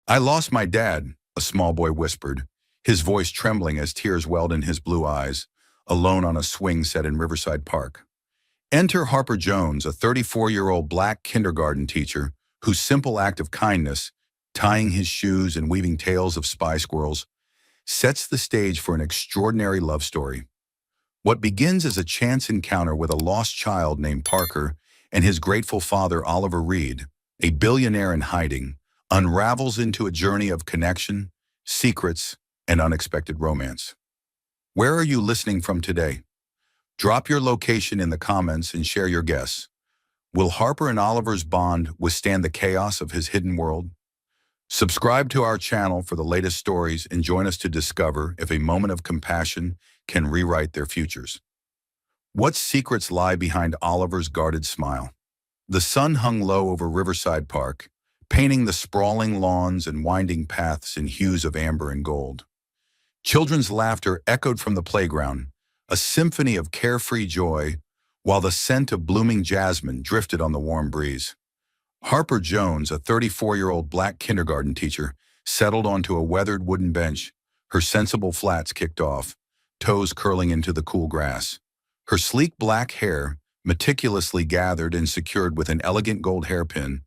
I lost my dad, a small boy whispered, his voice trembling as tears welled in his blue eyes, alone on a swing set in Riverside Park. Enter Harper Jones, a 34-year-old black kindergarten teacher whose simple act of kindness, tying his shoes and weaving tales of spy squirrels, sets the stage for an extraordinary love story. What begins as a chance encounter with a lost child named Parker and his grateful father Oliver Reed, a billionaire in hiding, unravels into a journey of connection, secrets, and unexpected romance. Where are you listening from today? Drop your location in the comments and share your guess. Will Harper and Oliver's bond withstand the chaos of his hidden world? Subscribe to our channel for the latest stories and join us to discover if a moment of compassion can rewrite their futures. What secrets lie behind Oliver's guarded smile? The sun hung low over Riverside Park, painting the sprawling lawns and winding paths in hues of amber and gold. Children's laughter echoed from the playground, a symphony of carefree joy, while the scent of blooming jasmine drifted on the warm breeze. Harper Jones, a 34-year-old black kindergarten teacher, settled onto a weathered wooden bench, her sensible flats kicked off, toes curling into the cool grass. Her sleek black hair, meticulously gathered and secured with an elegant gold hairpin,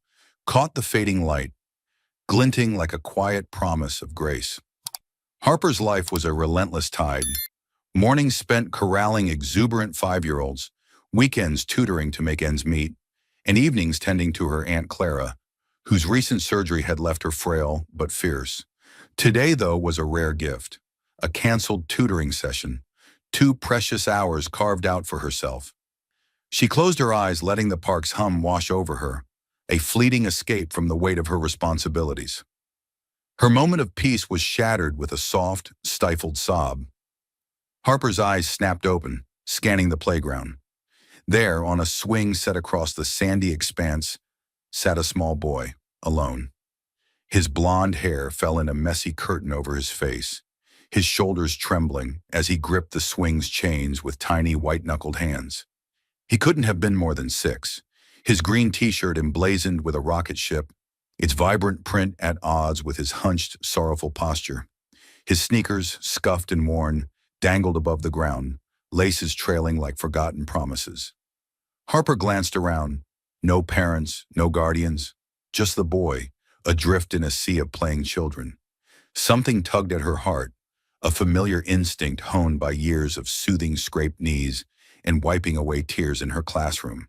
caught the fading light, glinting like a quiet promise of grace. Harper's life was a relentless tide. Mornings spent corralling exuberant 5-year-olds, weekends tutoring to make ends meet, and evenings tending to her Aunt Clara, whose recent surgery had left her frail but fierce. Today, though, was a rare gift, a canceled tutoring session, 2 precious hours carved out for herself. She closed her eyes, letting the park's hum wash over her, a fleeting escape from the weight of her responsibilities. Her moment of peace was shattered with a soft, stifled sob. Harper's eyes snapped open, scanning the playground. There, on a swing set across the sandy expanse, sat a small boy, alone. His blonde hair fell in a messy curtain over his face, his shoulders trembling as he gripped the swing's chains with tiny white-knuckled hands. He couldn't have been more than 6, his green t-shirt emblazoned with a rocket ship, its vibrant print at odds with his hunched, sorrowful posture. His sneakers, scuffed and worn, dangled above the ground, laces trailing like forgotten promises. Harper glanced around. No parents, no guardians, just the boy, adrift in a sea of playing children. Something tugged at her heart, a familiar instinct honed by years of soothing scraped knees and wiping away tears in her classroom.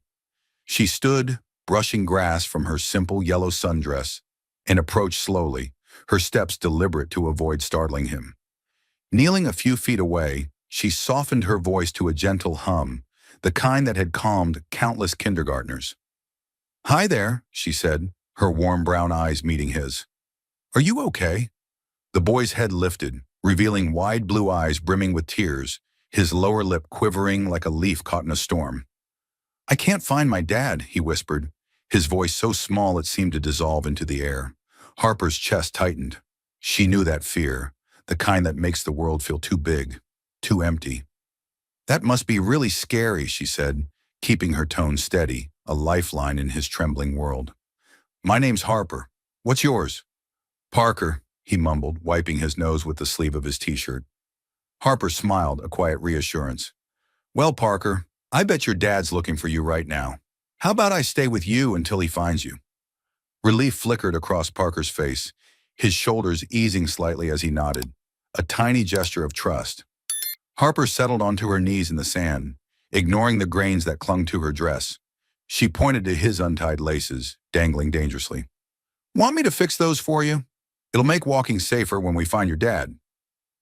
She stood, brushing grass from her simple yellow sundress, and approached slowly, her steps deliberate to avoid startling him. Kneeling a few feet away, she softened her voice to a gentle hum, the kind that had calmed countless kindergartners. "Hi there," she said, her warm brown eyes meeting his. "Are you okay?" The boy's head lifted, revealing wide blue eyes brimming with tears, his lower lip quivering like a leaf caught in a storm. "I can't find my dad," he whispered, his voice so small it seemed to dissolve into the air. Harper's chest tightened. She knew that fear, the kind that makes the world feel too big, too empty. "That must be really scary," she said, keeping her tone steady, a lifeline in his trembling world. "My name's Harper. What's yours?" "Parker," he mumbled, wiping his nose with the sleeve of his t-shirt. Harper smiled, a quiet reassurance. "Well, Parker, I bet your dad's looking for you right now. How about I stay with you until he finds you?" Relief flickered across Parker's face, his shoulders easing slightly as he nodded, a tiny gesture of trust. Harper settled onto her knees in the sand, ignoring the grains that clung to her dress. She pointed to his untied laces, dangling dangerously. "Want me to fix those for you? It'll make walking safer when we find your dad."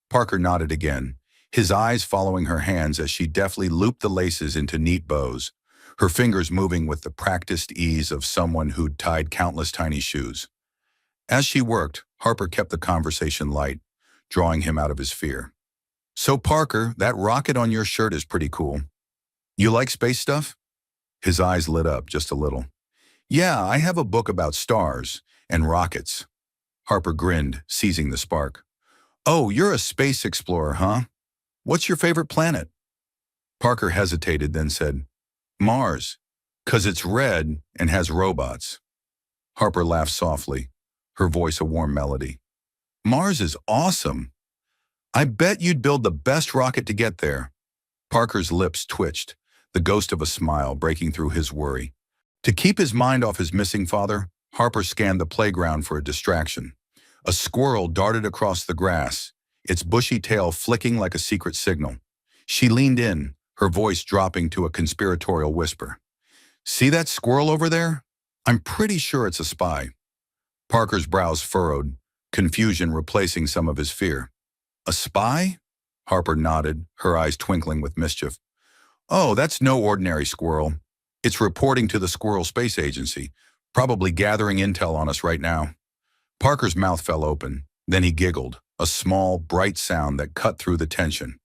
Parker nodded again, his eyes following her hands as she deftly looped the laces into neat bows, her fingers moving with the practiced ease of someone who'd tied countless tiny shoes. As she worked, Harper kept the conversation light, drawing him out of his fear. "So Parker, that rocket on your shirt is pretty cool. You like space stuff?" His eyes lit up just a little. "Yeah, I have a book about stars and rockets." Harper grinned, seizing the spark. "Oh, you're a space explorer, huh? What's your favorite planet?" Parker hesitated, then said, "Mars, 'cause it's red and has robots." Harper laughed softly, her voice a warm melody. Mars is awesome. I bet you'd build the best rocket to get there. Parker's lips twitched, the ghost of a smile breaking through his worry. To keep his mind off his missing father, Harper scanned the playground for a distraction. A squirrel darted across the grass, its bushy tail flicking like a secret signal. She leaned in, her voice dropping to a conspiratorial whisper. See that squirrel over there? I'm pretty sure it's a spy. Parker's brows furrowed, confusion replacing some of his fear. A spy? Harper nodded, her eyes twinkling with mischief. Oh, that's no ordinary squirrel. It's reporting to the Squirrel Space Agency, probably gathering intel on us right now. Parker's mouth fell open. Then he giggled, a small, bright sound that cut through the tension.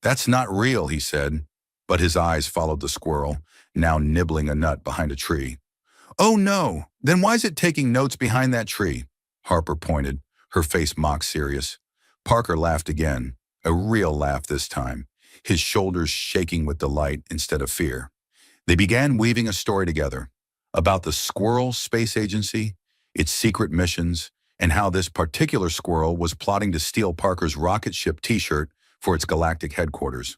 That's not real, he said, but his eyes followed the squirrel, now nibbling a nut behind a tree. Oh no, then why is it taking notes behind that tree? Harper pointed, her face mock serious. Parker laughed again, a real laugh this time, his shoulders shaking with delight instead of fear. They began weaving a story together about the Squirrel Space Agency, its secret missions, and how this particular squirrel was plotting to steal Parker's rocket ship t-shirt for its galactic headquarters.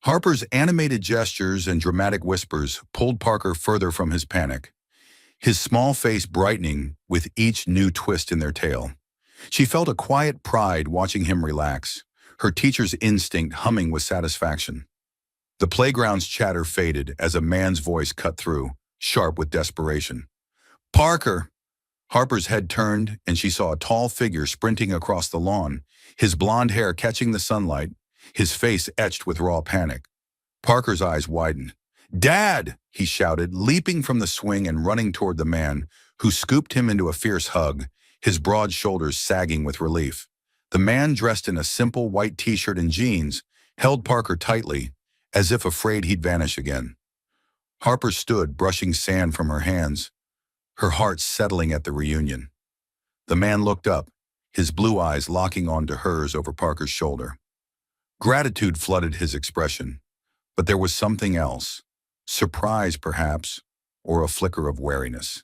Harper's animated gestures and dramatic whispers pulled Parker further from his panic, his small face brightening with each new twist in their tale. She felt a quiet pride watching him relax, her teacher's instinct humming with satisfaction. The playground's chatter faded as a man's voice cut through, sharp with desperation. Parker! Harper's head turned, and she saw a tall figure sprinting across the lawn, his blonde hair catching the sunlight, his face etched with raw panic. Parker's eyes widened. Dad! He shouted, leaping from the swing and running toward the man, who scooped him into a fierce hug, his broad shoulders sagging with relief. The man, dressed in a simple white t-shirt and jeans, held Parker tightly, as if afraid he'd vanish again. Harper stood, brushing sand from her hands, her heart settling at the reunion. The man looked up, his blue eyes locking onto hers over Parker's shoulder. Gratitude flooded his expression, but there was something else. Surprise, perhaps, or a flicker of wariness.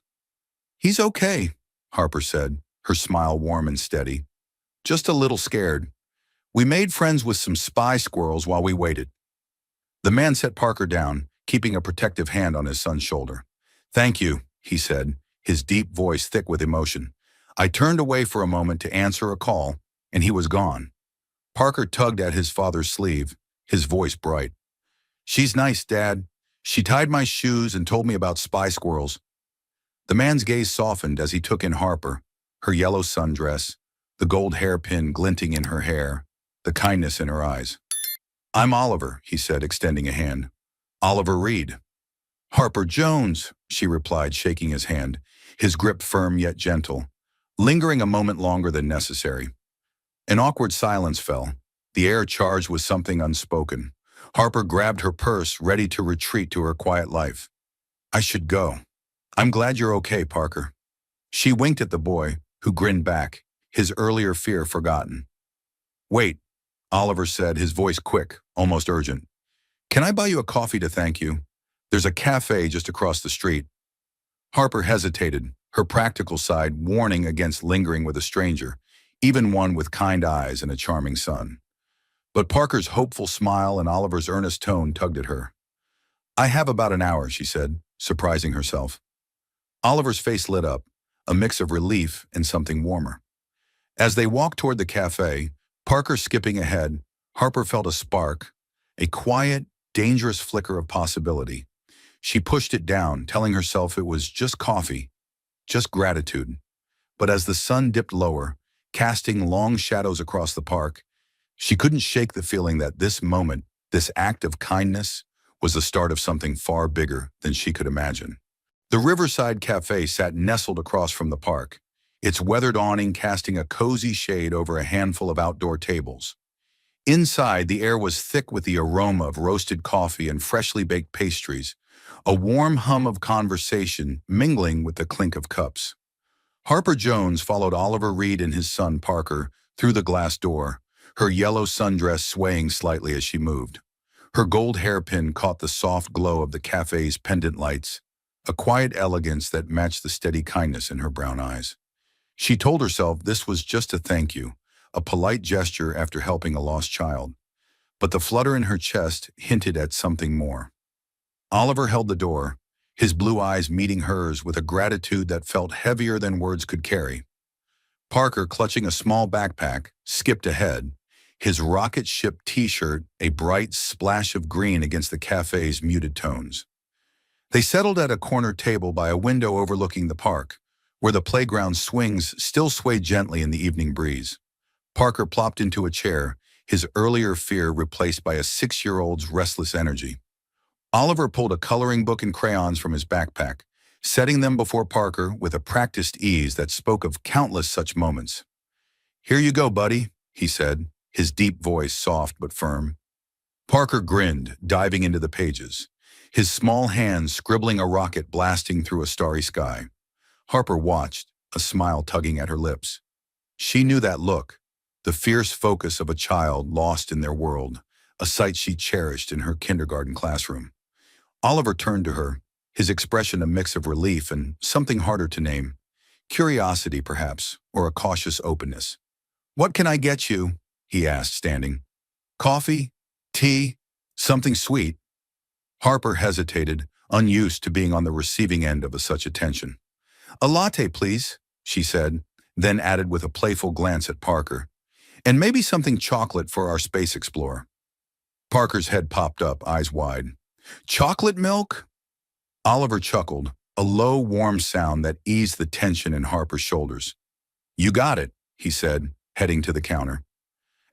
He's okay, Harper said, her smile warm and steady. Just a little scared. We made friends with some spy squirrels while we waited. The man set Parker down, keeping a protective hand on his son's shoulder. Thank you, he said, his deep voice thick with emotion. I turned away for a moment to answer a call, and he was gone. Parker tugged at his father's sleeve, his voice bright. She's nice, Dad. She tied my shoes and told me about spy squirrels. The man's gaze softened as he took in Harper, her yellow sundress, the gold hairpin glinting in her hair, the kindness in her eyes. I'm Oliver, he said, extending a hand. Oliver Reed. Harper Jones, she replied, shaking his hand, his grip firm yet gentle, lingering a moment longer than necessary. An awkward silence fell, the air charged with something unspoken. Harper grabbed her purse, ready to retreat to her quiet life. I should go. I'm glad you're okay, Parker. She winked at the boy, who grinned back, his earlier fear forgotten. Wait, Oliver said, his voice quick, almost urgent. Can I buy you a coffee to thank you? There's a cafe just across the street. Harper hesitated, her practical side warning against lingering with a stranger, even one with kind eyes and a charming son. But Parker's hopeful smile and Oliver's earnest tone tugged at her. I have about an hour, she said, surprising herself. Oliver's face lit up, a mix of relief and something warmer. As they walked toward the cafe, Parker skipping ahead, Harper felt a spark, a quiet, dangerous flicker of possibility. She pushed it down, telling herself it was just coffee, just gratitude. But as the sun dipped lower, casting long shadows across the park, she couldn't shake the feeling that this moment, this act of kindness, was the start of something far bigger than she could imagine. The Riverside Cafe sat nestled across from the park, its weathered awning casting a cozy shade over a handful of outdoor tables. Inside, the air was thick with the aroma of roasted coffee and freshly baked pastries, a warm hum of conversation mingling with the clink of cups. Harper Jones followed Oliver Reed and his son Parker through the glass door, her yellow sundress swaying slightly as she moved. Her gold hairpin caught the soft glow of the cafe's pendant lights, a quiet elegance that matched the steady kindness in her brown eyes. She told herself this was just a thank you, a polite gesture after helping a lost child. But the flutter in her chest hinted at something more. Oliver held the door, his blue eyes meeting hers with a gratitude that felt heavier than words could carry. Parker, clutching a small backpack, skipped ahead, his rocket ship t-shirt a bright splash of green against the cafe's muted tones. They settled at a corner table by a window overlooking the park, where the playground swings still swayed gently in the evening breeze. Parker plopped into a chair, his earlier fear replaced by a 6-year-old's restless energy. Oliver pulled a coloring book and crayons from his backpack, setting them before Parker with a practiced ease that spoke of countless such moments. "Here you go, buddy," he said, his deep voice soft but firm. Parker grinned, diving into the pages, his small hands scribbling a rocket blasting through a starry sky. Harper watched, a smile tugging at her lips. She knew that look, the fierce focus of a child lost in their world, a sight she cherished in her kindergarten classroom. Oliver turned to her, his expression a mix of relief and something harder to name. Curiosity, perhaps, or a cautious openness. "What can I get you?" he asked, standing. "Coffee? Tea? Something sweet?" Harper hesitated, unused to being on the receiving end of such attention. "A latte, please," she said, then added with a playful glance at Parker. "And maybe something chocolate for our space explorer." Parker's head popped up, eyes wide. "Chocolate milk?" Oliver chuckled, a low, warm sound that eased the tension in Harper's shoulders. "You got it," he said, heading to the counter.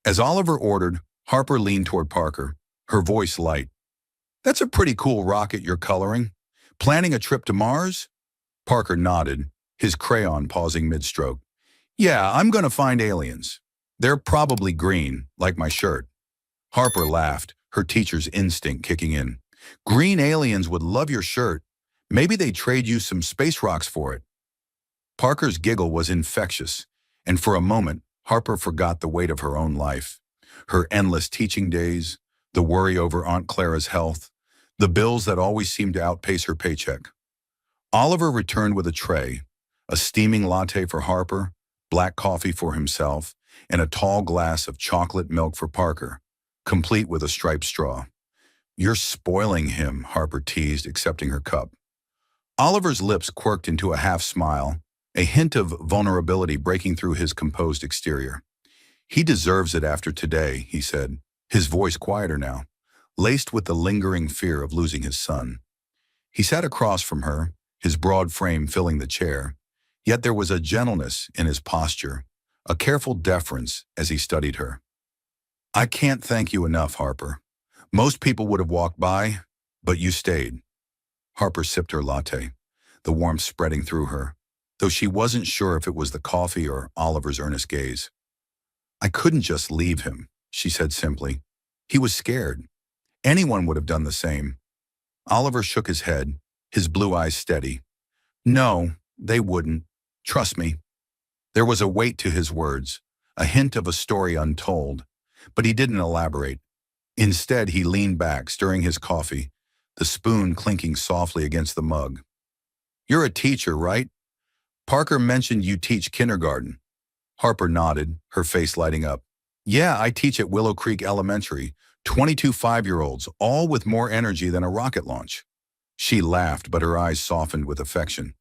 As Oliver ordered, Harper leaned toward Parker, her voice light. "That's a pretty cool rocket you're coloring. Planning a trip to Mars?" Parker nodded, his crayon pausing mid-stroke. "Yeah, I'm gonna find aliens. They're probably green, like my shirt." Harper laughed, her teacher's instinct kicking in. "Green aliens would love your shirt. Maybe they'd trade you some space rocks for it." Parker's giggle was infectious, and for a moment, Harper forgot the weight of her own life. Her endless teaching days, the worry over Aunt Clara's health, the bills that always seemed to outpace her paycheck. Oliver returned with a tray, a steaming latte for Harper, black coffee for himself, and a tall glass of chocolate milk for Parker, complete with a striped straw. "You're spoiling him," Harper teased, accepting her cup. Oliver's lips quirked into a half-smile, a hint of vulnerability breaking through his composed exterior. "He deserves it after today," he said, his voice quieter now, laced with the lingering fear of losing his son. He sat across from her, his broad frame filling the chair, yet there was a gentleness in his posture, a careful deference as he studied her. "I can't thank you enough, Harper. Most people would have walked by, but you stayed." Harper sipped her latte, the warmth spreading through her, though she wasn't sure if it was the coffee or Oliver's earnest gaze. "I couldn't just leave him," she said simply. "He was scared. Anyone would have done the same." Oliver shook his head, his blue eyes steady. "No, they wouldn't. Trust me." There was a weight to his words, a hint of a story untold, but he didn't elaborate. Instead, he leaned back, stirring his coffee, the spoon clinking softly against the mug. "You're a teacher, right? Parker mentioned you teach kindergarten." Harper nodded, her face lighting up. "Yeah, I teach at Willow Creek Elementary, 22 5-year-olds, all with more energy than a rocket launch." She laughed, but her eyes softened with affection.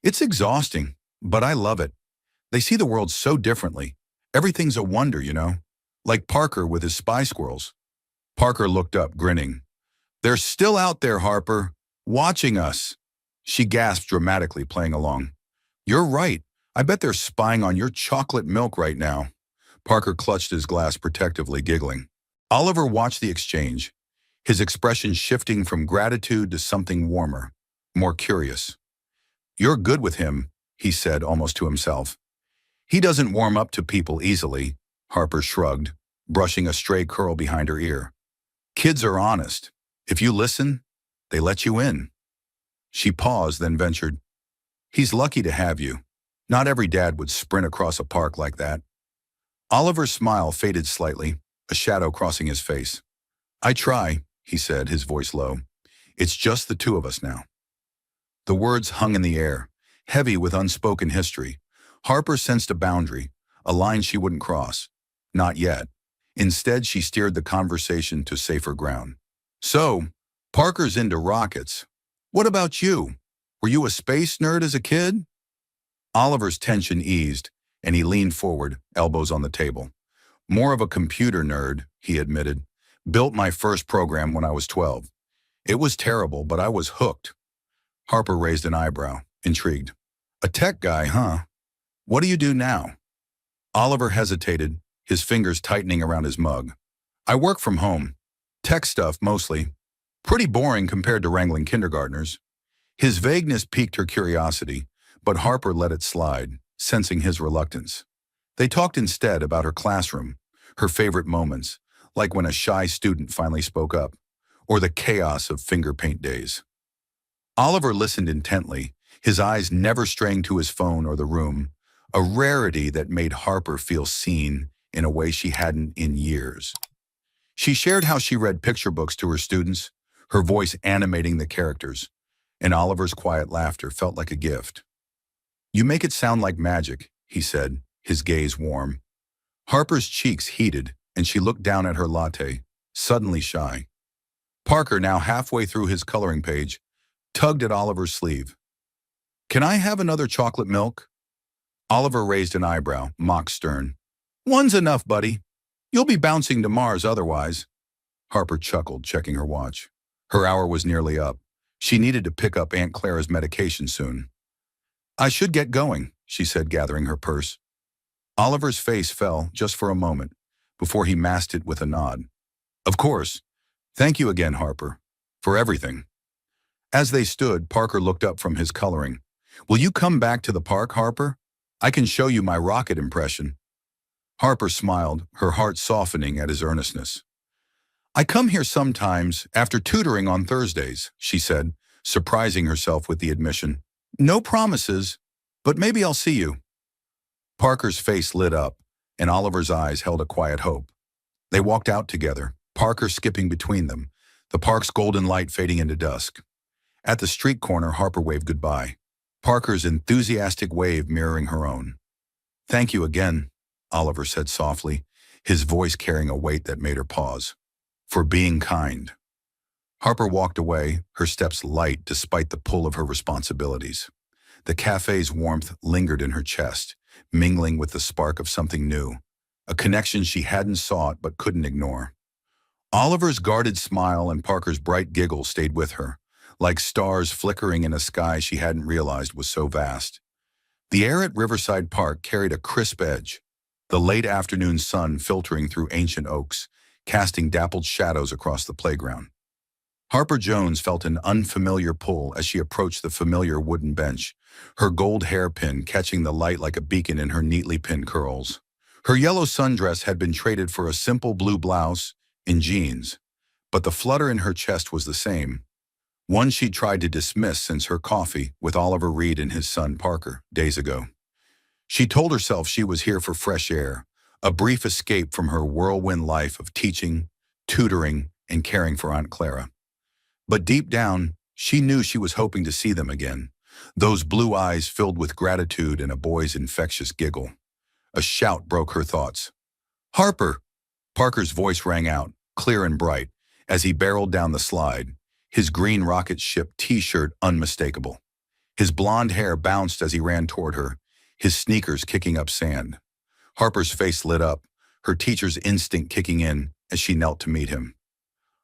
"It's exhausting, but I love it. They see the world so differently. Everything's a wonder, you know? Like Parker with his spy squirrels." Parker looked up, grinning. "They're still out there, Harper, watching us." She gasped dramatically, playing along. "You're right. I bet they're spying on your chocolate milk right now." Parker clutched his glass protectively, giggling. Oliver watched the exchange, his expression shifting from gratitude to something warmer, more curious. "You're good with him," he said almost to himself. "He doesn't warm up to people easily," Harper shrugged, brushing a stray curl behind her ear. "Kids are honest. If you listen, they let you in." She paused, then ventured, "He's lucky to have you. Not every dad would sprint across a park like that." Oliver's smile faded slightly, a shadow crossing his face. "I try," he said, his voice low. "It's just the two of us now." The words hung in the air, heavy with unspoken history. Harper sensed a boundary, a line she wouldn't cross. Not yet. Instead, she steered the conversation to safer ground. So, Parker's into rockets. What about you? Were you a space nerd as a kid? Oliver's tension eased, and he leaned forward, elbows on the table. More of a computer nerd, he admitted. Built my first program when I was 12. It was terrible, but I was hooked. Harper raised an eyebrow, intrigued. A tech guy, huh? What do you do now? Oliver hesitated, his fingers tightening around his mug. I work from home. Tech stuff, mostly. Pretty boring compared to wrangling kindergartners. His vagueness piqued her curiosity, but Harper let it slide, sensing his reluctance. They talked instead about her classroom, her favorite moments, like when a shy student finally spoke up, or the chaos of finger paint days. Oliver listened intently, his eyes never straying to his phone or the room, a rarity that made Harper feel seen in a way she hadn't in years. She shared how she read picture books to her students, her voice animating the characters, and Oliver's quiet laughter felt like a gift. You make it sound like magic, he said, his gaze warm. Harper's cheeks heated, and she looked down at her latte, suddenly shy. Parker, now halfway through his coloring page, tugged at Oliver's sleeve. Can I have another chocolate milk? Oliver raised an eyebrow, mock stern. One's enough, buddy. You'll be bouncing to Mars otherwise. Harper chuckled, checking her watch. Her hour was nearly up. She needed to pick up Aunt Clara's medication soon. I should get going, she said, gathering her purse. Oliver's face fell just for a moment, before he masked it with a nod. Of course. Thank you again, Harper. For everything. As they stood, Parker looked up from his coloring. Will you come back to the park, Harper? I can show you my rocket impression. Harper smiled, her heart softening at his earnestness. I come here sometimes after tutoring on Thursdays, she said, surprising herself with the admission. No promises, but maybe I'll see you. Parker's face lit up, and Oliver's eyes held a quiet hope. They walked out together, Parker skipping between them, the park's golden light fading into dusk. At the street corner, Harper waved goodbye, Parker's enthusiastic wave mirroring her own. Thank you again, Oliver said softly, his voice carrying a weight that made her pause. For being kind. Harper walked away, her steps light despite the pull of her responsibilities. The cafe's warmth lingered in her chest, mingling with the spark of something new, a connection she hadn't sought but couldn't ignore. Oliver's guarded smile and Parker's bright giggle stayed with her, like stars flickering in a sky she hadn't realized was so vast. The air at Riverside Park carried a crisp edge, the late afternoon sun filtering through ancient oaks, casting dappled shadows across the playground. Harper Jones felt an unfamiliar pull as she approached the familiar wooden bench, her gold hairpin catching the light like a beacon in her neatly pinned curls. Her yellow sundress had been traded for a simple blue blouse and jeans, but the flutter in her chest was the same, one she'd tried to dismiss since her coffee with Oliver Reed and his son Parker days ago. She told herself she was here for fresh air, a brief escape from her whirlwind life of teaching, tutoring, and caring for Aunt Clara. But deep down, she knew she was hoping to see them again, those blue eyes filled with gratitude and a boy's infectious giggle. A shout broke her thoughts. Harper! Parker's voice rang out, clear and bright, as he barreled down the slide, his green rocket ship t-shirt unmistakable. His blonde hair bounced as he ran toward her, his sneakers kicking up sand. Harper's face lit up, her teacher's instinct kicking in as she knelt to meet him.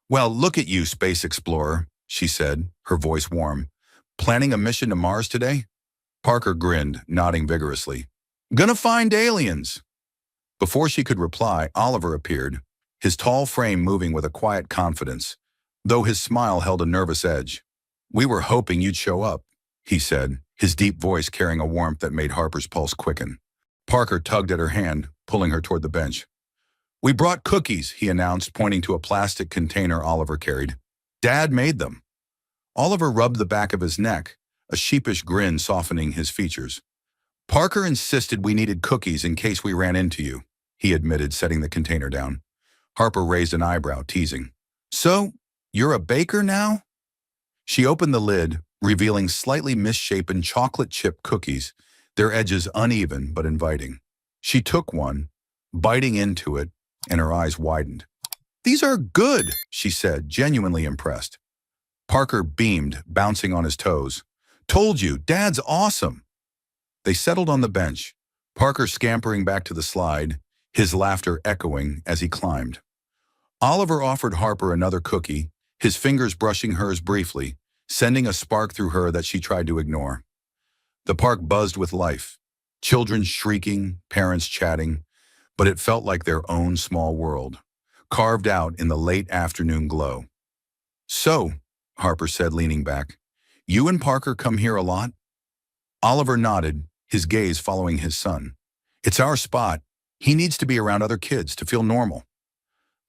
Well, look at you, space explorer, she said, her voice warm. Planning a mission to Mars today? Parker grinned, nodding vigorously. Gonna find aliens. Before she could reply, Oliver appeared, his tall frame moving with a quiet confidence, though his smile held a nervous edge. We were hoping you'd show up, he said, his deep voice carrying a warmth that made Harper's pulse quicken. Parker tugged at her hand, pulling her toward the bench. We brought cookies, he announced, pointing to a plastic container Oliver carried. Dad made them. Oliver rubbed the back of his neck, a sheepish grin softening his features. Parker insisted we needed cookies in case we ran into you, he admitted, setting the container down. Harper raised an eyebrow, teasing. So, you're a baker now? She opened the lid, revealing slightly misshapen chocolate chip cookies their edges uneven but inviting. She took one, biting into it, and her eyes widened. "These are good," she said, genuinely impressed. Parker beamed, bouncing on his toes. "Told you, Dad's awesome." They settled on the bench, Parker scampering back to the slide, his laughter echoing as he climbed. Oliver offered Harper another cookie, his fingers brushing hers briefly, sending a spark through her that she tried to ignore. The park buzzed with life, children shrieking, parents chatting, but it felt like their own small world, carved out in the late afternoon glow. "So," Harper said, leaning back, "you and Parker come here a lot?" Oliver nodded, his gaze following his son. "It's our spot. He needs to be around other kids to feel normal."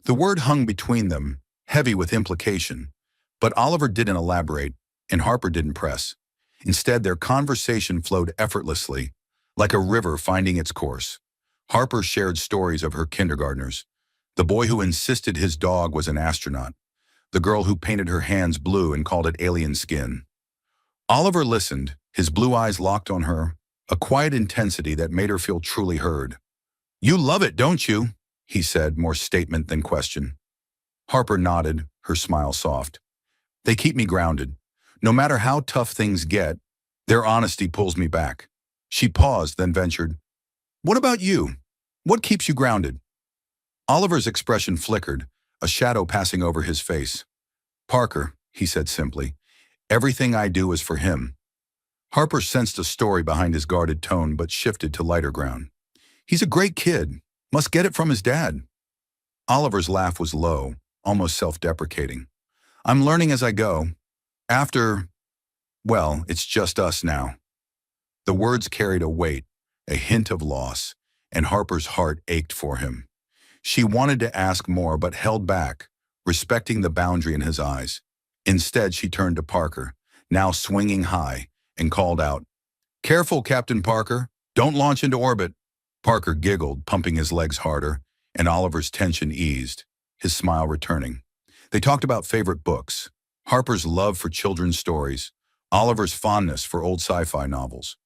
The word hung between them, heavy with implication, but Oliver didn't elaborate, and Harper didn't press. Instead, their conversation flowed effortlessly, like a river finding its course. Harper shared stories of her kindergartners, the boy who insisted his dog was an astronaut, the girl who painted her hands blue and called it alien skin. Oliver listened, his blue eyes locked on her, a quiet intensity that made her feel truly heard. "You love it, don't you?" he said, more statement than question. Harper nodded, her smile soft. "They keep me grounded. No matter how tough things get, their honesty pulls me back." She paused, then ventured, "What about you? What keeps you grounded?" Oliver's expression flickered, a shadow passing over his face. "Parker," he said simply, "everything I do is for him." Harper sensed a story behind his guarded tone but shifted to lighter ground. "He's a great kid. Must get it from his dad." Oliver's laugh was low, almost self-deprecating. "I'm learning as I go. Well, it's just us now." The words carried a weight, a hint of loss, and Harper's heart ached for him. She wanted to ask more but held back, respecting the boundary in his eyes. Instead, she turned to Parker, now swinging high, and called out, "Careful, Captain Parker. Don't launch into orbit." Parker giggled, pumping his legs harder, and Oliver's tension eased, his smile returning. They talked about favorite books, Harper's love for children's stories, Oliver's fondness for old sci-fi novels.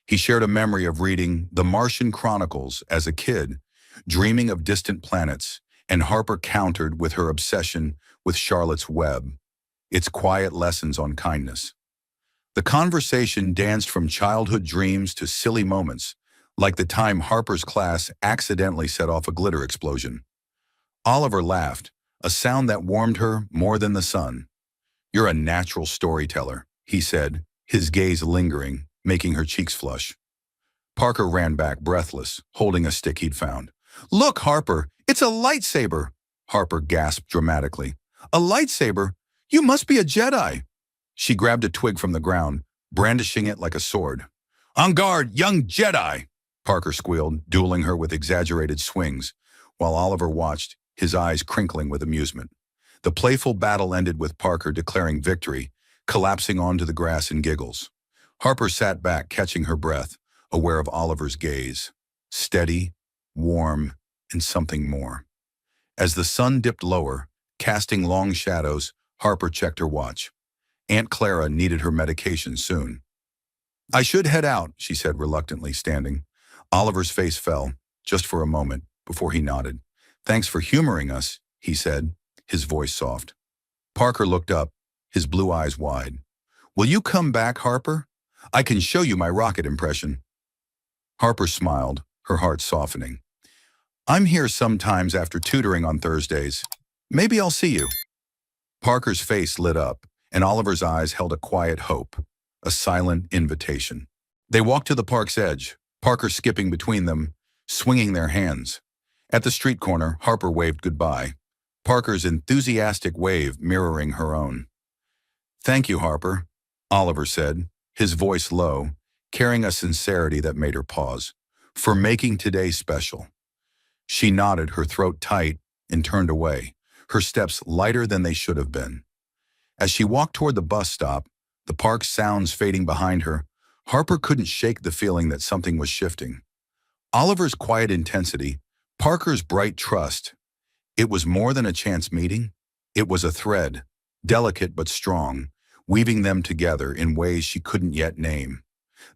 He shared a memory of reading The Martian Chronicles as a kid, dreaming of distant planets, and Harper countered with her obsession with Charlotte's Web, its quiet lessons on kindness. The conversation danced from childhood dreams to silly moments, like the time Harper's class accidentally set off a glitter explosion. Oliver laughed, a sound that warmed her more than the sun. "You're a natural storyteller," he said, his gaze lingering, making her cheeks flush. Parker ran back, breathless, holding a stick he'd found. "Look, Harper, it's a lightsaber!" Harper gasped dramatically. "A lightsaber? You must be a Jedi!" She grabbed a twig from the ground, brandishing it like a sword. "On guard, young Jedi!" Parker squealed, dueling her with exaggerated swings, while Oliver watched, his eyes crinkling with amusement. The playful battle ended with Parker declaring victory, collapsing onto the grass in giggles. Harper sat back, catching her breath, aware of Oliver's gaze. Steady, warm, and something more. As the sun dipped lower, casting long shadows, Harper checked her watch. Aunt Clara needed her medication soon. "I should head out," she said reluctantly, standing. Oliver's face fell, just for a moment, before he nodded. "Thanks for humoring us," he said, his voice soft. Parker looked up, his blue eyes wide. "Will you come back, Harper? I can show you my rocket impression." Harper smiled, her heart softening. "I'm here sometimes after tutoring on Thursdays. Maybe I'll see you." Parker's face lit up, and Oliver's eyes held a quiet hope, a silent invitation. They walked to the park's edge, Parker skipping between them, swinging their hands. At the street corner, Harper waved goodbye, Parker's enthusiastic wave mirroring her own. "Thank you, Harper," Oliver said, his voice low, carrying a sincerity that made her pause, "for making today special." She nodded, her throat tight, and turned away, her steps lighter than they should have been. As she walked toward the bus stop, the park's sounds fading behind her, Harper couldn't shake the feeling that something was shifting. Oliver's quiet intensity, Parker's bright trust. It was more than a chance meeting. It was a thread, delicate but strong, weaving them together in ways she couldn't yet name.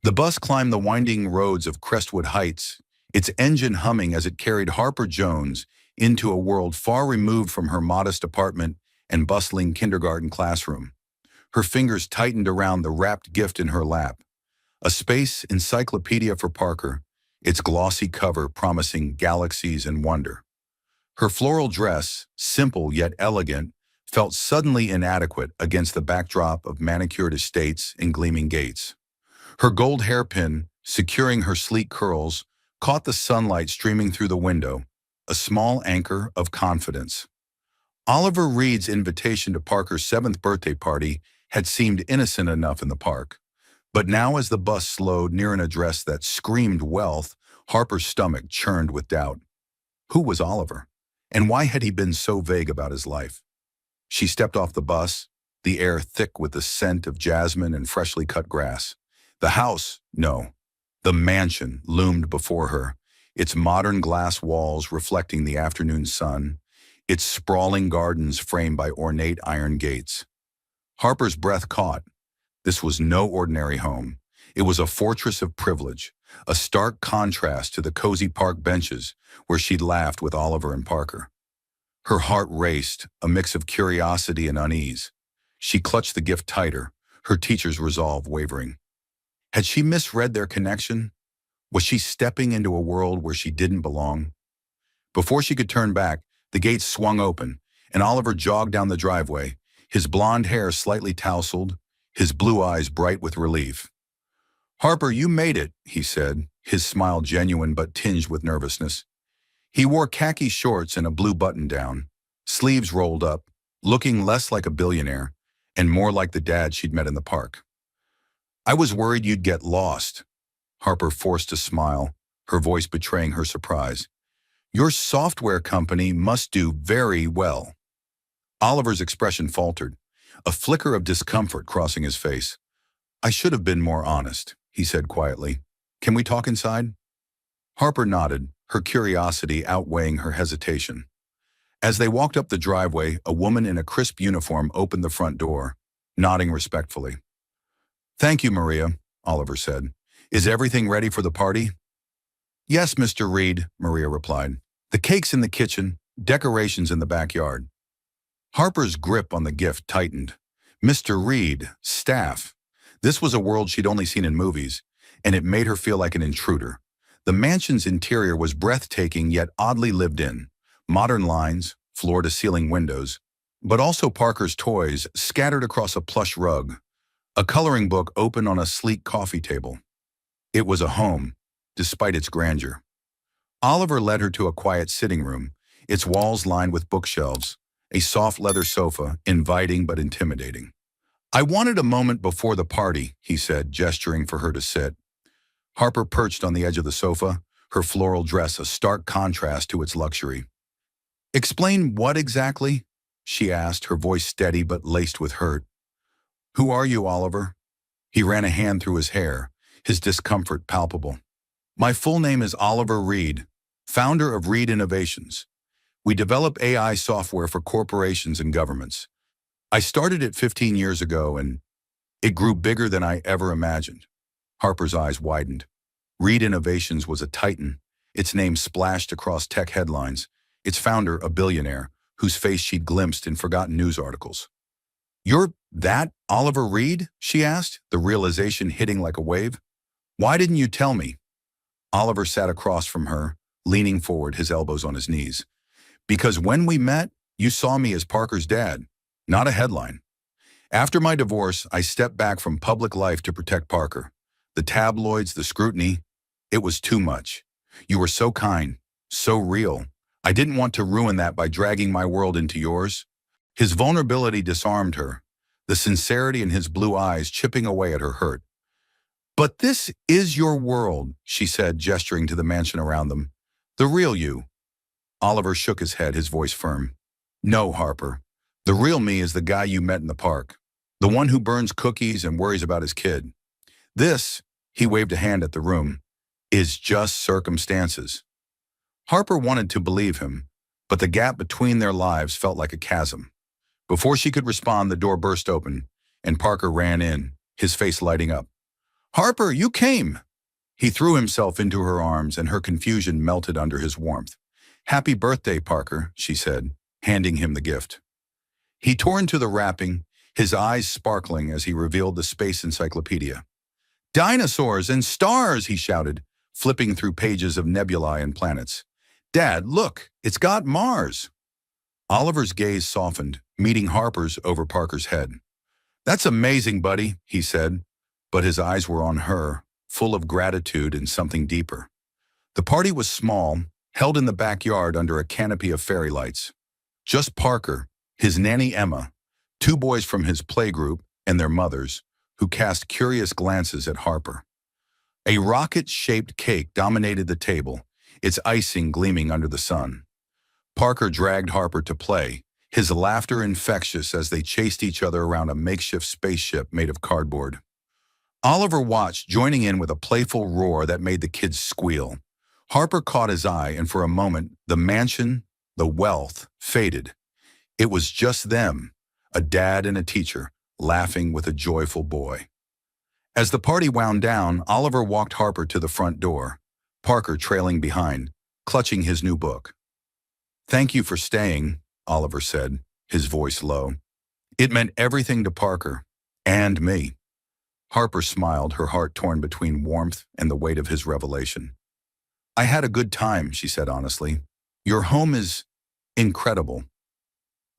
The bus climbed the winding roads of Crestwood Heights, its engine humming as it carried Harper Jones into a world far removed from her modest apartment and bustling kindergarten classroom. Her fingers tightened around the wrapped gift in her lap, a space encyclopedia for Parker, its glossy cover promising galaxies and wonder. Her floral dress, simple yet elegant, felt suddenly inadequate against the backdrop of manicured estates and gleaming gates. Her gold hairpin, securing her sleek curls, caught the sunlight streaming through the window, a small anchor of confidence. Oliver Reed's invitation to Parker's 7th birthday party had seemed innocent enough in the park. But now as the bus slowed near an address that screamed wealth, Harper's stomach churned with doubt. Who was Oliver? And why had he been so vague about his life? She stepped off the bus, the air thick with the scent of jasmine and freshly cut grass. The house, no, the mansion loomed before her, its modern glass walls reflecting the afternoon sun, its sprawling gardens framed by ornate iron gates. Harper's breath caught. This was no ordinary home. It was a fortress of privilege, a stark contrast to the cozy park benches where she'd laughed with Oliver and Parker. Her heart raced, a mix of curiosity and unease. She clutched the gift tighter, her teacher's resolve wavering. Had she misread their connection? Was she stepping into a world where she didn't belong? Before she could turn back, the gates swung open, and Oliver jogged down the driveway, his blonde hair slightly tousled, his blue eyes bright with relief. "Harper, you made it," he said, his smile genuine but tinged with nervousness. He wore khaki shorts and a blue button-down, sleeves rolled up, looking less like a billionaire and more like the dad she'd met in the park. "I was worried you'd get lost." Harper forced a smile, her voice betraying her surprise. "Your software company must do very well." Oliver's expression faltered, a flicker of discomfort crossing his face. "I should have been more honest," he said quietly. "Can we talk inside?" Harper nodded, her curiosity outweighing her hesitation. As they walked up the driveway, a woman in a crisp uniform opened the front door, nodding respectfully. "Thank you, Maria," Oliver said. "Is everything ready for the party?" "Yes, Mr. Reed," Maria replied. "The cake's in the kitchen, decorations in the backyard." Harper's grip on the gift tightened. Mr. Reed, staff. This was a world she'd only seen in movies, and it made her feel like an intruder. The mansion's interior was breathtaking yet oddly lived in. Modern lines, floor-to-ceiling windows, but also Parker's toys scattered across a plush rug, a coloring book open on a sleek coffee table. It was a home, despite its grandeur. Oliver led her to a quiet sitting room, its walls lined with bookshelves, a soft leather sofa, inviting but intimidating. "I wanted a moment before the party," he said, gesturing for her to sit. Harper perched on the edge of the sofa, her floral dress a stark contrast to its luxury. "Explain what exactly?" she asked, her voice steady but laced with hurt. "Who are you, Oliver?" He ran a hand through his hair, his discomfort palpable. "My full name is Oliver Reed, founder of Reed Innovations. We develop AI software for corporations and governments. I started it 15 years ago, and it grew bigger than I ever imagined." Harper's eyes widened. Reed Innovations was a titan, its name splashed across tech headlines, its founder a billionaire, whose face she'd glimpsed in forgotten news articles. "You're that Oliver Reed?" she asked, the realization hitting like a wave. "Why didn't you tell me?" Oliver sat across from her, leaning forward, his elbows on his knees. "Because when we met, you saw me as Parker's dad, not a headline. After my divorce, I stepped back from public life to protect Parker. The tabloids, the scrutiny, it was too much. You were so kind, so real. I didn't want to ruin that by dragging my world into yours." His vulnerability disarmed her, the sincerity in his blue eyes chipping away at her hurt. "But this is your world," she said, gesturing to the mansion around them. "The real you." Oliver shook his head, his voice firm. "No, Harper. The real me is the guy you met in the park, the one who burns cookies and worries about his kid. This," he waved a hand at the room, "is just circumstances." Harper wanted to believe him, but the gap between their lives felt like a chasm. Before she could respond, the door burst open, and Parker ran in, his face lighting up. "Harper, you came!" He threw himself into her arms and her confusion melted under his warmth. "Happy birthday, Parker," she said, handing him the gift. He tore into the wrapping, his eyes sparkling as he revealed the space encyclopedia. "Dinosaurs and stars!" he shouted, flipping through pages of nebulae and planets. "Dad, look, it's got Mars!" Oliver's gaze softened, meeting Harper's over Parker's head. "That's amazing, buddy," he said, but his eyes were on her, full of gratitude and something deeper. The party was small, held in the backyard under a canopy of fairy lights. Just Parker, his nanny Emma, two boys from his playgroup, and their mothers, who cast curious glances at Harper. A rocket-shaped cake dominated the table, its icing gleaming under the sun. Parker dragged Harper to play, his laughter infectious as they chased each other around a makeshift spaceship made of cardboard. Oliver watched, joining in with a playful roar that made the kids squeal. Harper caught his eye, and for a moment, the mansion, the wealth, faded. It was just them, a dad and a teacher, laughing with a joyful boy. As the party wound down, Oliver walked Harper to the front door, Parker trailing behind, clutching his new book. "Thank you for staying," Oliver said, his voice low. It meant everything to Parker, and me. Harper smiled, her heart torn between warmth and the weight of his revelation. "I had a good time," she said honestly. "Your home is incredible."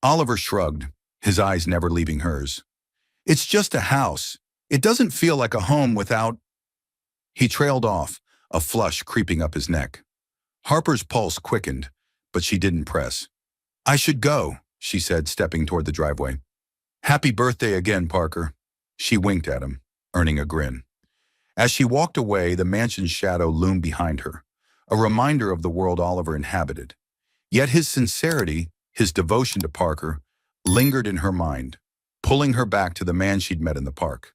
Oliver shrugged, his eyes never leaving hers. "It's just a house. It doesn't feel like a home without—" He trailed off, a flush creeping up his neck. Harper's pulse quickened, but she didn't press. "I should go," she said, stepping toward the driveway. "Happy birthday again, Parker." She winked at him, earning a grin. As she walked away, the mansion's shadow loomed behind her, a reminder of the world Oliver inhabited. Yet his sincerity, his devotion to Parker, lingered in her mind, pulling her back to the man she'd met in the park.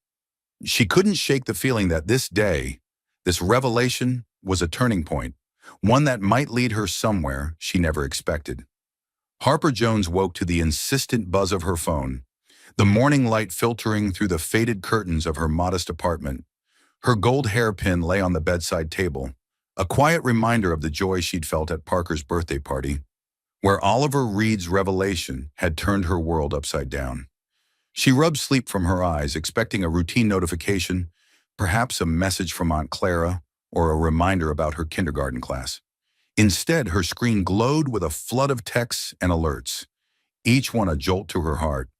She couldn't shake the feeling that this day, this revelation, was a turning point, one that might lead her somewhere she never expected. Harper Jones woke to the insistent buzz of her phone, the morning light filtering through the faded curtains of her modest apartment. Her gold hairpin lay on the bedside table, a quiet reminder of the joy she'd felt at Parker's birthday party, where Oliver Reed's revelation had turned her world upside down. She rubbed sleep from her eyes, expecting a routine notification, perhaps a message from Aunt Clara or a reminder about her kindergarten class. Instead, her screen glowed with a flood of texts and alerts, each one a jolt to her heart.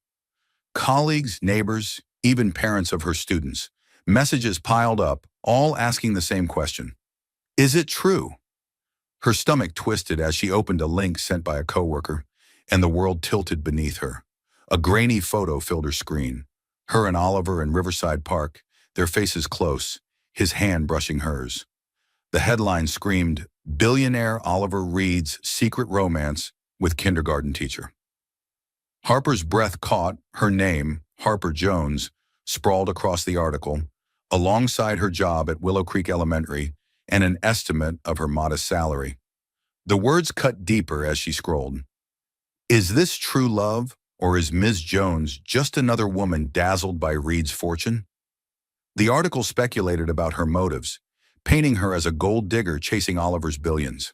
Colleagues, neighbors, even parents of her students. Messages piled up, all asking the same question. Is it true? Her stomach twisted as she opened a link sent by a coworker, and the world tilted beneath her. A grainy photo filled her screen. Her and Oliver in Riverside Park, their faces close, his hand brushing hers. The headline screamed, "Billionaire Oliver Reed's Secret Romance with Kindergarten Teacher." Harper's breath caught, her name, Harper Jones, sprawled across the article, alongside her job at Willow Creek Elementary and an estimate of her modest salary. The words cut deeper as she scrolled. Is this true love, or is Ms. Jones just another woman dazzled by Reed's fortune? The article speculated about her motives, painting her as a gold digger chasing Oliver's billions.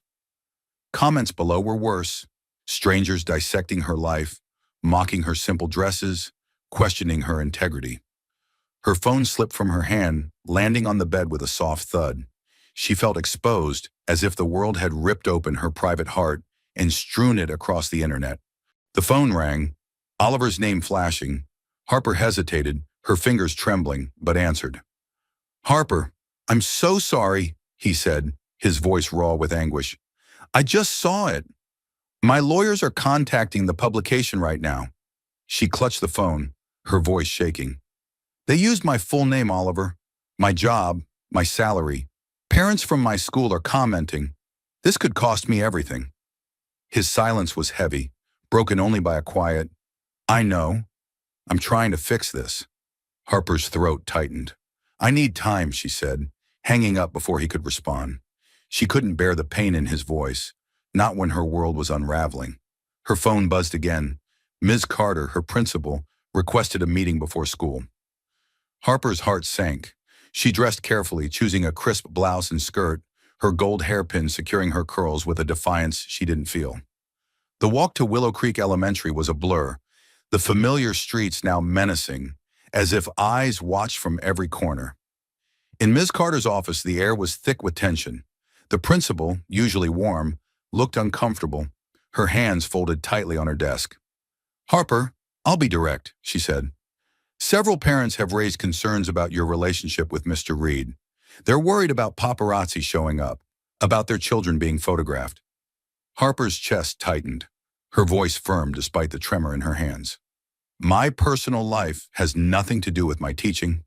Comments below were worse, strangers dissecting her life, mocking her simple dresses, questioning her integrity. Her phone slipped from her hand, landing on the bed with a soft thud. She felt exposed, as if the world had ripped open her private heart and strewn it across the internet. The phone rang, Oliver's name flashing. Harper hesitated, her fingers trembling, but answered. "Harper, I'm so sorry," he said, his voice raw with anguish. "I just saw it. My lawyers are contacting the publication right now." She clutched the phone, her voice shaking. "They used my full name, Oliver. My job, my salary. Parents from my school are commenting. This could cost me everything." His silence was heavy, broken only by a quiet, "I know. I'm trying to fix this." Harper's throat tightened. "I need time," she said, hanging up before he could respond. She couldn't bear the pain in his voice, not when her world was unraveling. Her phone buzzed again. Ms. Carter, her principal, requested a meeting before school. Harper's heart sank. She dressed carefully, choosing a crisp blouse and skirt, her gold hairpin securing her curls with a defiance she didn't feel. The walk to Willow Creek Elementary was a blur, the familiar streets now menacing, as if eyes watched from every corner. In Ms. Carter's office, the air was thick with tension. The principal, usually warm, looked uncomfortable, her hands folded tightly on her desk. "Harper, I'll be direct," she said. "Several parents have raised concerns about your relationship with Mr. Reed. They're worried about paparazzi showing up, about their children being photographed." Harper's chest tightened, her voice firm despite the tremor in her hands. "My personal life has nothing to do with my teaching."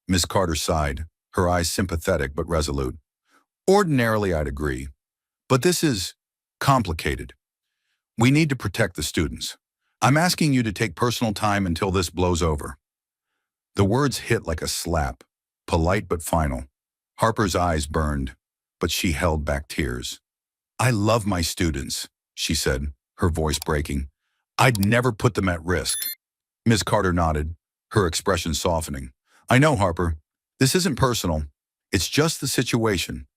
Miss Carter sighed, her eyes sympathetic but resolute. "Ordinarily, I'd agree. But this is complicated. We need to protect the students. I'm asking you to take personal time until this blows over." The words hit like a slap, polite but final. Harper's eyes burned, but she held back tears. "I love my students," she said, her voice breaking. "I'd never put them at risk." Miss Carter nodded, her expression softening. "I know, Harper. This isn't personal. It's just the situation."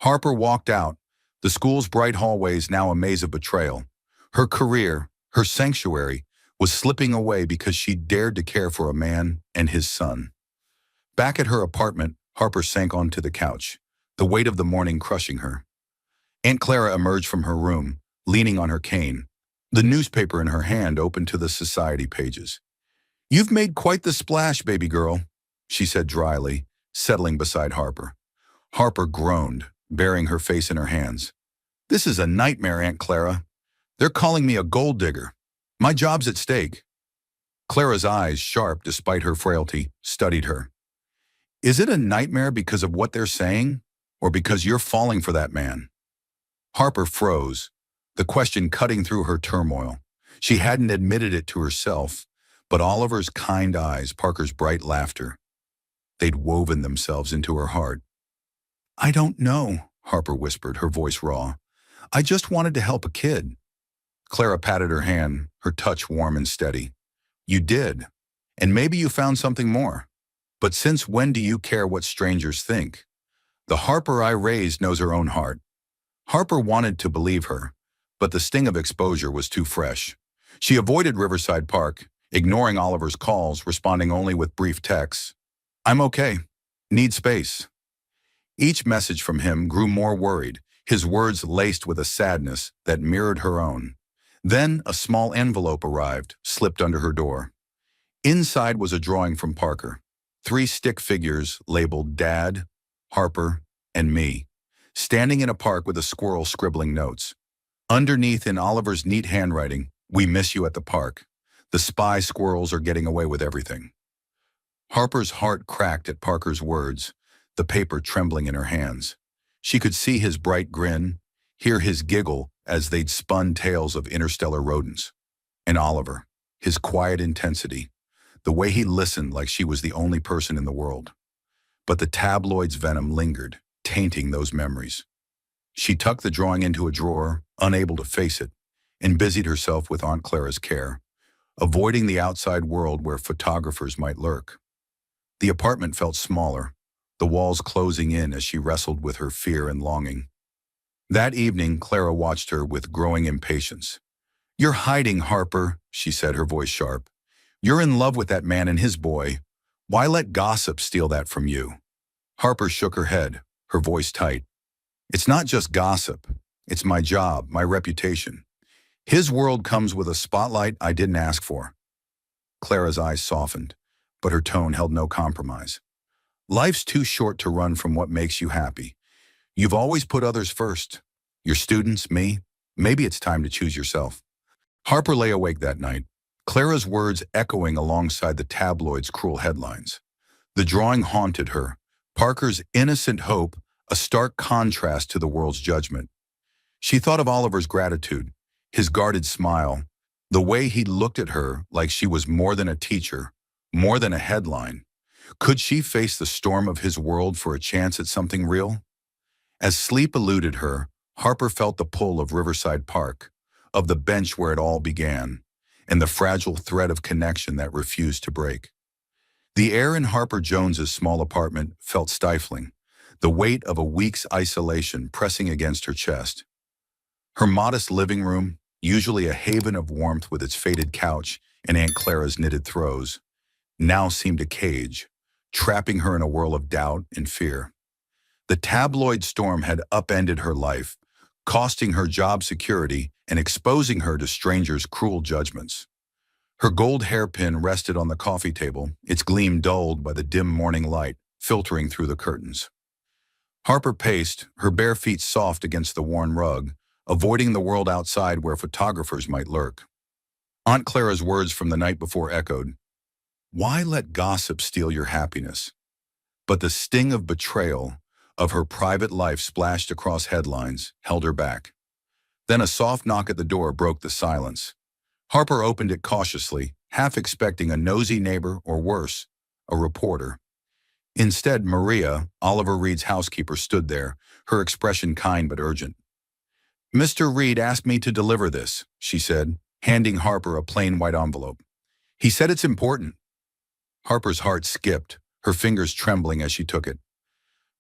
Harper walked out, the school's bright hallways now a maze of betrayal. Her career, her sanctuary, was slipping away because she dared to care for a man and his son. Back at her apartment, Harper sank onto the couch, the weight of the morning crushing her. Aunt Clara emerged from her room, leaning on her cane, the newspaper in her hand open to the society pages. "You've made quite the splash, baby girl," she said dryly, settling beside Harper. Harper groaned, burying her face in her hands. "This is a nightmare, Aunt Clara. They're calling me a gold digger. My job's at stake." Clara's eyes, sharp despite her frailty, studied her. "Is it a nightmare because of what they're saying, or because you're falling for that man?" Harper froze, the question cutting through her turmoil. She hadn't admitted it to herself, but Oliver's kind eyes, Parker's bright laughter, they'd woven themselves into her heart. "I don't know," Harper whispered, her voice raw. "I just wanted to help a kid." Clara patted her hand, her touch warm and steady. "You did, and maybe you found something more. But since when do you care what strangers think? The Harper I raised knows her own heart." Harper wanted to believe her, but the sting of exposure was too fresh. She avoided Riverside Park, ignoring Oliver's calls, responding only with brief texts. "I'm okay. Need space." Each message from him grew more worried, his words laced with a sadness that mirrored her own. Then a small envelope arrived, slipped under her door. Inside was a drawing from Parker. 3 stick figures labeled Dad, Harper, and me, standing in a park with a squirrel scribbling notes. Underneath, in Oliver's neat handwriting, "We miss you at the park. The spy squirrels are getting away with everything." Harper's heart cracked at Parker's words, the paper trembling in her hands. She could see his bright grin, hear his giggle as they'd spun tales of interstellar rodents. And Oliver, his quiet intensity, the way he listened like she was the only person in the world. But the tabloid's venom lingered, tainting those memories. She tucked the drawing into a drawer, unable to face it, and busied herself with Aunt Clara's care, avoiding the outside world where photographers might lurk. The apartment felt smaller, the walls closing in as she wrestled with her fear and longing. That evening, Clara watched her with growing impatience. "You're hiding, Harper," she said, her voice sharp. "You're in love with that man and his boy. Why let gossip steal that from you?" Harper shook her head, her voice tight. "It's not just gossip. It's my job, my reputation. His world comes with a spotlight I didn't ask for." Clara's eyes softened, but her tone held no compromise. "Life's too short to run from what makes you happy. You've always put others first. Your students, me. Maybe it's time to choose yourself." Harper lay awake that night, Clara's words echoing alongside the tabloid's cruel headlines. The drawing haunted her, Parker's innocent hope, a stark contrast to the world's judgment. She thought of Oliver's gratitude, his guarded smile, the way he looked at her like she was more than a teacher, more than a headline. Could she face the storm of his world for a chance at something real? As sleep eluded her, Harper felt the pull of Riverside Park, of the bench where it all began, and the fragile thread of connection that refused to break. The air in Harper Jones's small apartment felt stifling, the weight of a week's isolation pressing against her chest. Her modest living room, usually a haven of warmth with its faded couch and Aunt Clara's knitted throws, now seemed a cage, trapping her in a whirl of doubt and fear. The tabloid storm had upended her life, costing her job security and exposing her to strangers' cruel judgments. Her gold hairpin rested on the coffee table, its gleam dulled by the dim morning light filtering through the curtains. Harper paced, her bare feet soft against the worn rug, avoiding the world outside where photographers might lurk. Aunt Clara's words from the night before echoed, "Why let gossip steal your happiness?" But the sting of betrayal, of her private life splashed across headlines, held her back. Then a soft knock at the door broke the silence. Harper opened it cautiously, half expecting a nosy neighbor or worse, a reporter. Instead, Maria, Oliver Reed's housekeeper, stood there, her expression kind but urgent. "Mr. Reed asked me to deliver this," she said, handing Harper a plain white envelope. "He said it's important." Harper's heart skipped, her fingers trembling as she took it.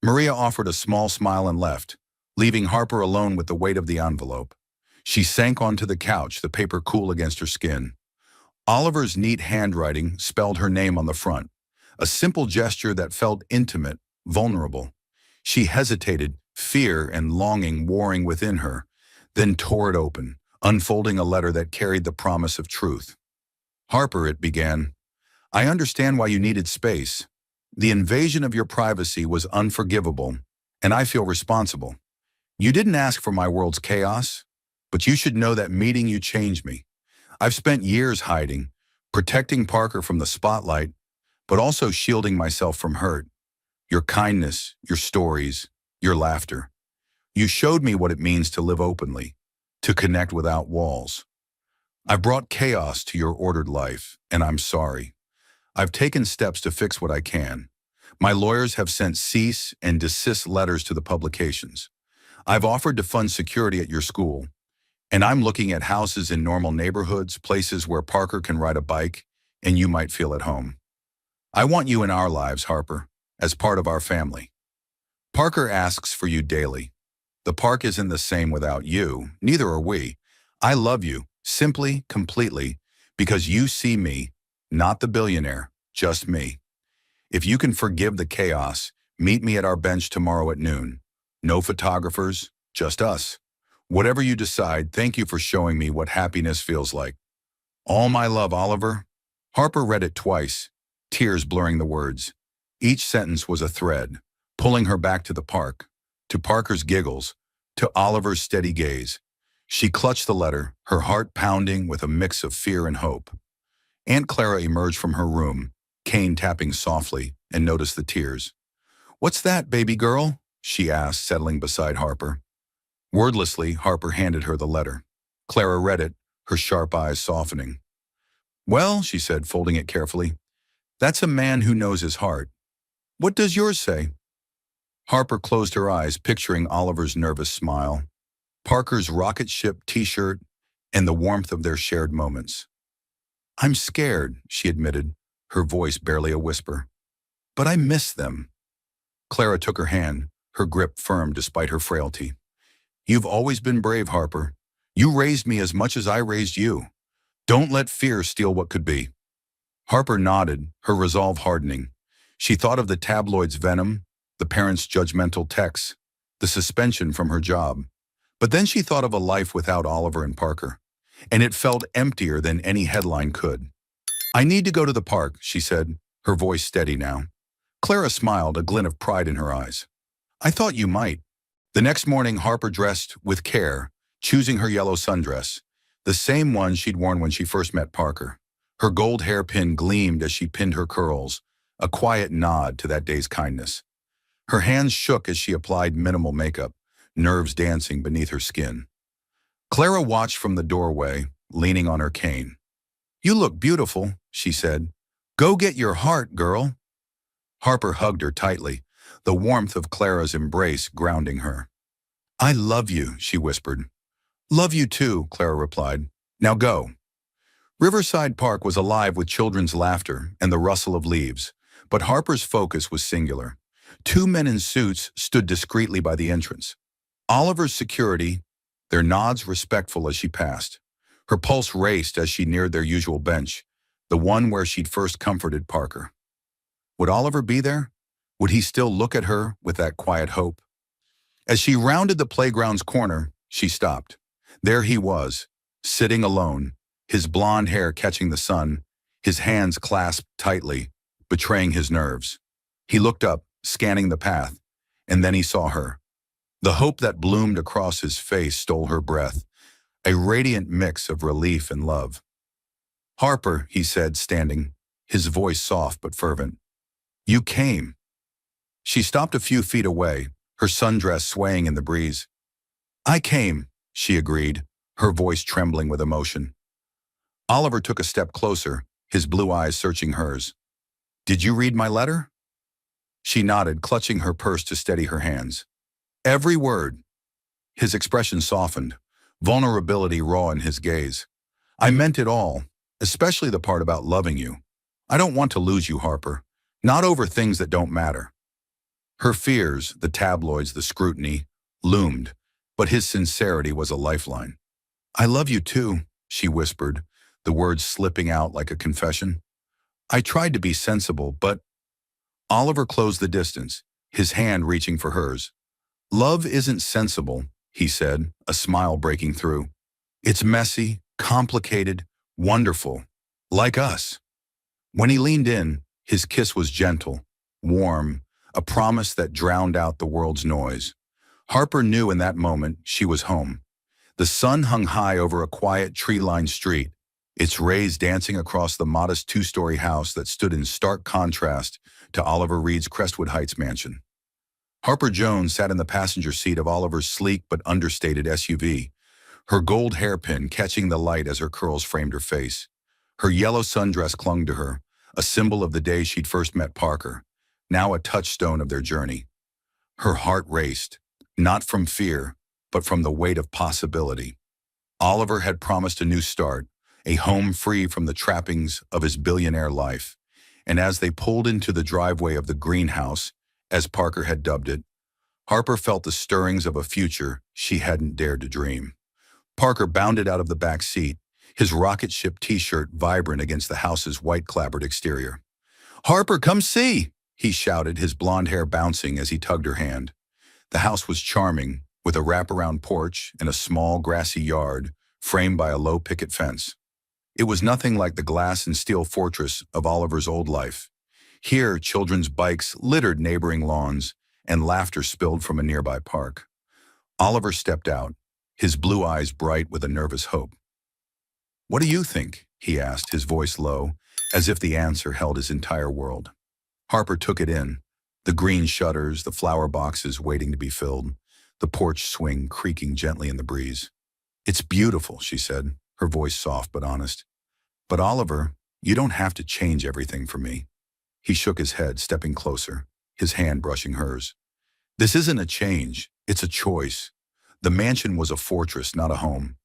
Maria offered a small smile and left, leaving Harper alone with the weight of the envelope. She sank onto the couch, the paper cool against her skin. Oliver's neat handwriting spelled her name on the front, a simple gesture that felt intimate, vulnerable. She hesitated, fear and longing warring within her, then tore it open, unfolding a letter that carried the promise of truth. "Harper," it began, "I understand why you needed space. The invasion of your privacy was unforgivable, and I feel responsible. You didn't ask for my world's chaos, but you should know that meeting you changed me. I've spent years hiding, protecting Parker from the spotlight, but also shielding myself from hurt. Your kindness, your stories, your laughter. You showed me what it means to live openly, to connect without walls. I've brought chaos to your ordered life, and I'm sorry. I've taken steps to fix what I can. My lawyers have sent cease and desist letters to the publications. I've offered to fund security at your school, and I'm looking at houses in normal neighborhoods, places where Parker can ride a bike, and you might feel at home. I want you in our lives, Harper, as part of our family. Parker asks for you daily. The park isn't the same without you, neither are we. I love you, simply, completely, because you see me, not the billionaire, just me. If you can forgive the chaos, meet me at our bench tomorrow at noon. No photographers, just us. Whatever you decide, thank you for showing me what happiness feels like. All my love, Oliver." Harper read it twice, tears blurring the words. Each sentence was a thread, pulling her back to the park, to Parker's giggles, to Oliver's steady gaze. She clutched the letter, her heart pounding with a mix of fear and hope. Aunt Clara emerged from her room, cane tapping softly, and noticed the tears. "What's that, baby girl?" she asked, settling beside Harper. Wordlessly, Harper handed her the letter. Clara read it, her sharp eyes softening. "Well," she said, folding it carefully, "that's a man who knows his heart. What does yours say?" Harper closed her eyes, picturing Oliver's nervous smile, Parker's rocket ship t-shirt, and the warmth of their shared moments. "I'm scared," she admitted, her voice barely a whisper. "But I miss them." Clara took her hand, her grip firm despite her frailty. "You've always been brave, Harper. You raised me as much as I raised you. Don't let fear steal what could be." Harper nodded, her resolve hardening. She thought of the tabloid's venom, the parents' judgmental texts, the suspension from her job. But then she thought of a life without Oliver and Parker, and it felt emptier than any headline could. "I need to go to the park," she said, her voice steady now. Clara smiled, a glint of pride in her eyes. "I thought you might." The next morning, Harper dressed with care, choosing her yellow sundress, the same one she'd worn when she first met Parker. Her gold hairpin gleamed as she pinned her curls, a quiet nod to that day's kindness. Her hands shook as she applied minimal makeup, nerves dancing beneath her skin. Clara watched from the doorway, leaning on her cane. "You look beautiful," she said. "Go get your heart, girl." Harper hugged her tightly, the warmth of Clara's embrace grounding her. "I love you," she whispered. "Love you too," Clara replied. "Now go." Riverside Park was alive with children's laughter and the rustle of leaves, But Harper's focus was singular. Two men in suits stood discreetly by the entrance. Oliver's security, their nods respectful as she passed. Her pulse raced as she neared their usual bench, the one where she'd first comforted Parker. Would Oliver be there? Would he still look at her with that quiet hope? As she rounded the playground's corner, she stopped. There he was, sitting alone, his blonde hair catching the sun, his hands clasped tightly, betraying his nerves. He looked up, scanning the path, and then he saw her. The hope that bloomed across his face stole her breath, a radiant mix of relief and love. "Harper," he said, standing, his voice soft but fervent. "You came." She stopped a few feet away, her sundress swaying in the breeze. "I came," she agreed, her voice trembling with emotion. Oliver took a step closer, his blue eyes searching hers. "Did you read my letter?" She nodded, clutching her purse to steady her hands. "Every word." His expression softened, vulnerability raw in his gaze. "I meant it all, especially the part about loving you. I don't want to lose you, Harper. Not over things that don't matter." Her fears, the tabloids, the scrutiny, loomed, but his sincerity was a lifeline. "I love you too," she whispered, the words slipping out like a confession. "I tried to be sensible, but—" Oliver closed the distance, his hand reaching for hers. "Love isn't sensible," he said, a smile breaking through. "It's messy, complicated, wonderful, like us." When he leaned in, his kiss was gentle, warm, a promise that drowned out the world's noise. Harper knew in that moment she was home. The sun hung high over a quiet, tree-lined street, its rays dancing across the modest two-story house that stood in stark contrast to Oliver Reed's Crestwood Heights mansion. Harper Jones sat in the passenger seat of Oliver's sleek but understated SUV, her gold hairpin catching the light as her curls framed her face. Her yellow sundress clung to her, a symbol of the day she'd first met Parker, now a touchstone of their journey. Her heart raced, not from fear, but from the weight of possibility. Oliver had promised a new start, a home free from the trappings of his billionaire life. And as they pulled into the driveway of the greenhouse, as Parker had dubbed it, Harper felt the stirrings of a future she hadn't dared to dream. Parker bounded out of the back seat, his rocket ship t-shirt vibrant against the house's white-clapboard exterior. "Harper, come see!" he shouted, his blonde hair bouncing as he tugged her hand. The house was charming, with a wraparound porch and a small, grassy yard framed by a low picket fence. It was nothing like the glass and steel fortress of Oliver's old life. Here, children's bikes littered neighboring lawns, and laughter spilled from a nearby park. Oliver stepped out, his blue eyes bright with a nervous hope. "What do you think?" he asked, his voice low, as if the answer held his entire world. Harper took it in, the green shutters, the flower boxes waiting to be filled, the porch swing creaking gently in the breeze. "It's beautiful," she said, her voice soft but honest. "But Oliver, you don't have to change everything for me." He shook his head, stepping closer, his hand brushing hers. "This isn't a change, it's a choice. The mansion was a fortress, not a home.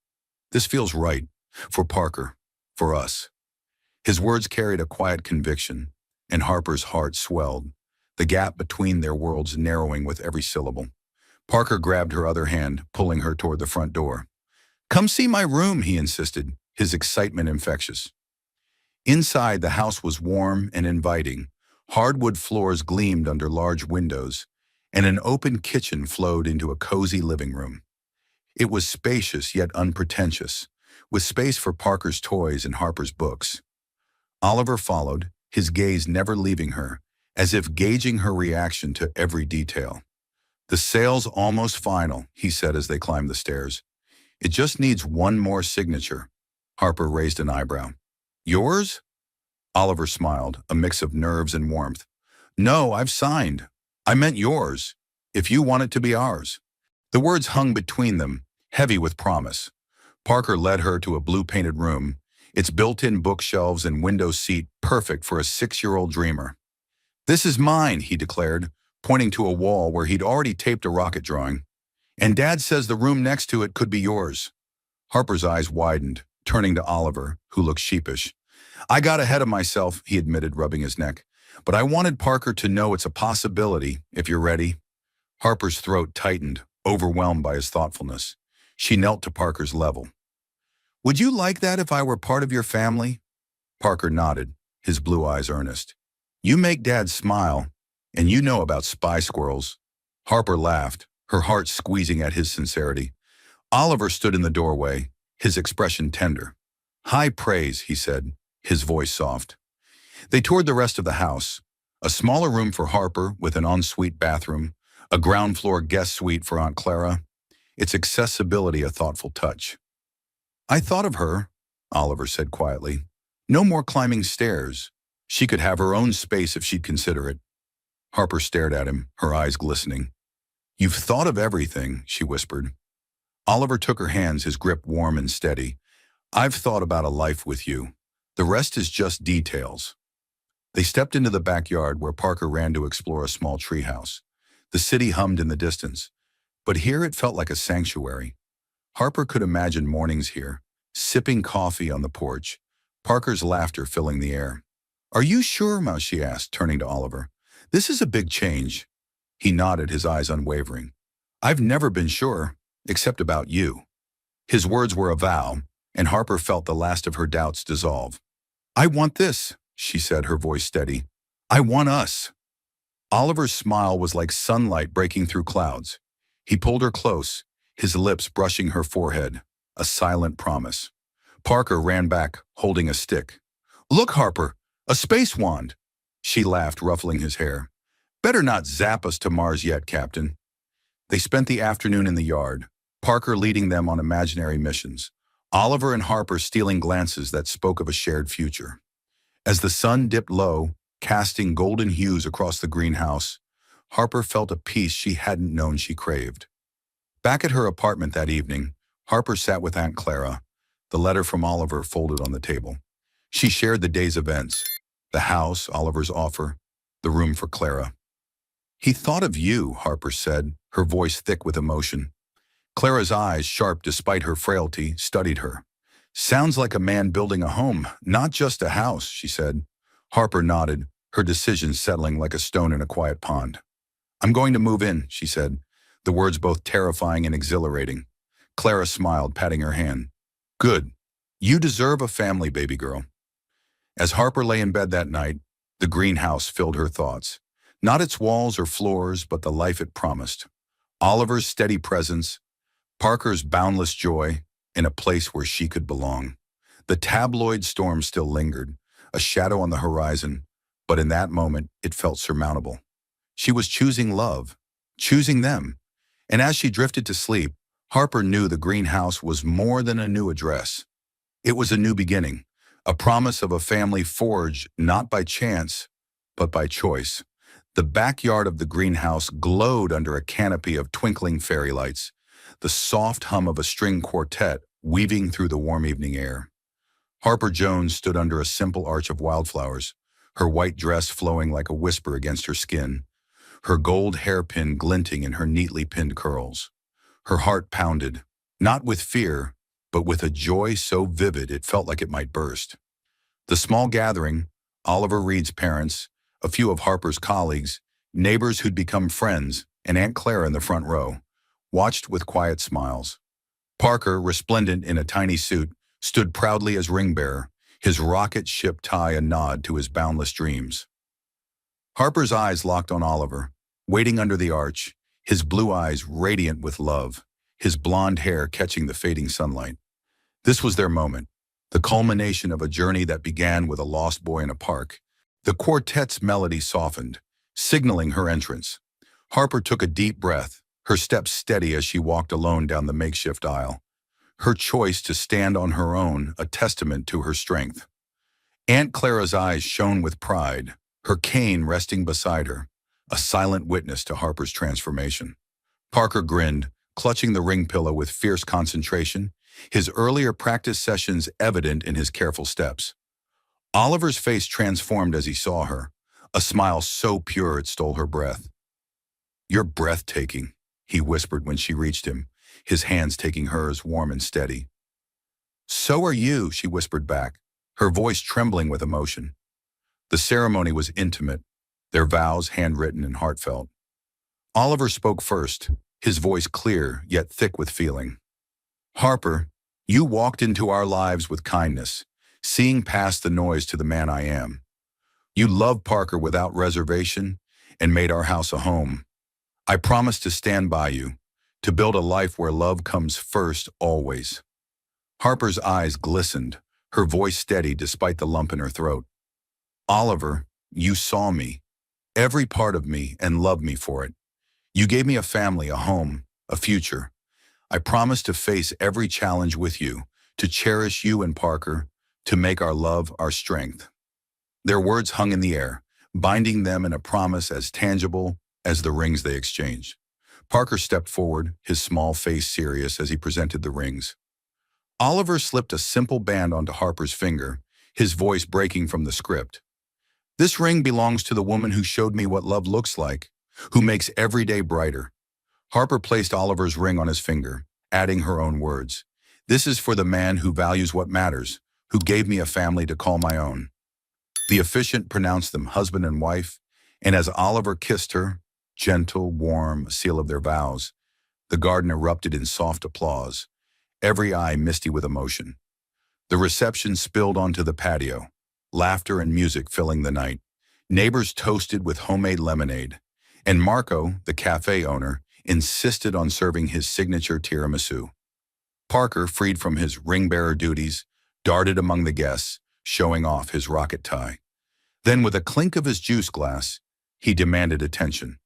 This feels right, for Parker, for us." His words carried a quiet conviction, and Harper's heart swelled, the gap between their worlds narrowing with every syllable. Parker grabbed her other hand, pulling her toward the front door. "Come see my room," he insisted, his excitement infectious. Inside, the house was warm and inviting. Hardwood floors gleamed under large windows, and an open kitchen flowed into a cozy living room. It was spacious yet unpretentious, with space for Parker's toys and Harper's books. Oliver followed, his gaze never leaving her, as if gauging her reaction to every detail. "The sale's almost final," he said as they climbed the stairs. "It just needs one more signature." Harper raised an eyebrow. "Yours?" Oliver smiled, a mix of nerves and warmth. "No, I've signed. I meant yours, if you want it to be ours." The words hung between them, heavy with promise. Parker led her to a blue-painted room, its built-in bookshelves and window seat perfect for a 6-year-old dreamer. "This is mine," he declared, pointing to a wall where he'd already taped a rocket drawing. "And Dad says the room next to it could be yours." Harper's eyes widened, turning to Oliver, who looked sheepish. "I got ahead of myself," he admitted, rubbing his neck. But I wanted Parker to know it's a possibility, if you're ready. Harper's throat tightened, overwhelmed by his thoughtfulness. She knelt to Parker's level. Would you like that if I were part of your family? Parker nodded, his blue eyes earnest. You make Dad smile, and you know about spy squirrels. Harper laughed, her heart squeezing at his sincerity. Oliver stood in the doorway, his expression tender. High praise, he said, his voice soft. They toured the rest of the house, a smaller room for Harper with an ensuite bathroom, a ground-floor guest suite for Aunt Clara, its accessibility a thoughtful touch. I thought of her, Oliver said quietly. No more climbing stairs. She could have her own space if she'd consider it. Harper stared at him, her eyes glistening. You've thought of everything, she whispered. Oliver took her hands, his grip warm and steady. I've thought about a life with you. The rest is just details. They stepped into the backyard where Parker ran to explore a small treehouse. The city hummed in the distance, but here it felt like a sanctuary. Harper could imagine mornings here, sipping coffee on the porch, Parker's laughter filling the air. Are you sure, Ma? She asked, turning to Oliver. This is a big change. He nodded, his eyes unwavering. I've never been sure, except about you. His words were a vow, and Harper felt the last of her doubts dissolve. I want this, she said, her voice steady. I want us. Oliver's smile was like sunlight breaking through clouds. He pulled her close, his lips brushing her forehead, a silent promise. Parker ran back, holding a stick. Look, Harper, a space wand. She laughed, ruffling his hair. Better not zap us to Mars yet, Captain. They spent the afternoon in the yard, Parker leading them on imaginary missions, Oliver and Harper stealing glances that spoke of a shared future. As the sun dipped low, casting golden hues across the greenhouse, Harper felt a peace she hadn't known she craved. Back at her apartment that evening, Harper sat with Aunt Clara, the letter from Oliver folded on the table. She shared the day's events, the house, Oliver's offer, the room for Clara. He thought of you, Harper said, her voice thick with emotion. Clara's eyes, sharp despite her frailty, studied her. Sounds like a man building a home, not just a house, she said. Harper nodded, her decision settling like a stone in a quiet pond. I'm going to move in, she said, the words both terrifying and exhilarating. Clara smiled, patting her hand. Good. You deserve a family, baby girl. As Harper lay in bed that night, the greenhouse filled her thoughts. Not its walls or floors, but the life it promised. Oliver's steady presence, Parker's boundless joy, in a place where she could belong. The tabloid storm still lingered, a shadow on the horizon, but in that moment it felt surmountable. She was choosing love, choosing them, and as she drifted to sleep, Harper knew the greenhouse was more than a new address. It was a new beginning, a promise of a family forged not by chance, but by choice. The backyard of the greenhouse glowed under a canopy of twinkling fairy lights, the soft hum of a string quartet weaving through the warm evening air. Harper Jones stood under a simple arch of wildflowers, her white dress flowing like a whisper against her skin, her gold hairpin glinting in her neatly pinned curls. Her heart pounded, not with fear, but with a joy so vivid it felt like it might burst. The small gathering, Oliver Reed's parents, a few of Harper's colleagues, neighbors who'd become friends, and Aunt Clara in the front row, watched with quiet smiles. Parker, resplendent in a tiny suit, stood proudly as ring-bearer, his rocket ship tie a nod to his boundless dreams. Harper's eyes locked on Oliver, waiting under the arch, his blue eyes radiant with love, his blonde hair catching the fading sunlight. This was their moment, the culmination of a journey that began with a lost boy in a park. The quartet's melody softened, signaling her entrance. Harper took a deep breath, her steps steady as she walked alone down the makeshift aisle. Her choice to stand on her own, a testament to her strength. Aunt Clara's eyes shone with pride, her cane resting beside her, a silent witness to Harper's transformation. Parker grinned, clutching the ring pillow with fierce concentration, his earlier practice sessions evident in his careful steps. Oliver's face transformed as he saw her, a smile so pure it stole her breath. You're breathtaking, he whispered when she reached him, his hands taking hers warm and steady. So are you, she whispered back, her voice trembling with emotion. The ceremony was intimate, their vows handwritten and heartfelt. Oliver spoke first, his voice clear yet thick with feeling. Harper, you walked into our lives with kindness, seeing past the noise to the man I am. You loved Parker without reservation and made our house a home. I promise to stand by you, to build a life where love comes first always. Harper's eyes glistened, her voice steady despite the lump in her throat. Oliver, you saw me, every part of me, and loved me for it. You gave me a family, a home, a future. I promise to face every challenge with you, to cherish you and Parker, to make our love our strength. Their words hung in the air, binding them in a promise as tangible as the rings they exchanged. Parker stepped forward, his small face serious as he presented the rings. Oliver slipped a simple band onto Harper's finger, his voice breaking from the script. This ring belongs to the woman who showed me what love looks like, who makes every day brighter. Harper placed Oliver's ring on his finger, adding her own words. This is for the man who values what matters, who gave me a family to call my own. The officiant pronounced them husband and wife, and as Oliver kissed her, gentle, warm, a seal of their vows, the garden erupted in soft applause, every eye misty with emotion. The reception spilled onto the patio, laughter and music filling the night. Neighbors toasted with homemade lemonade, and Marco, the cafe owner, insisted on serving his signature tiramisu. Parker, freed from his ring-bearer duties, darted among the guests, showing off his rocket tie. Then, with a clink of his juice glass, he demanded attention.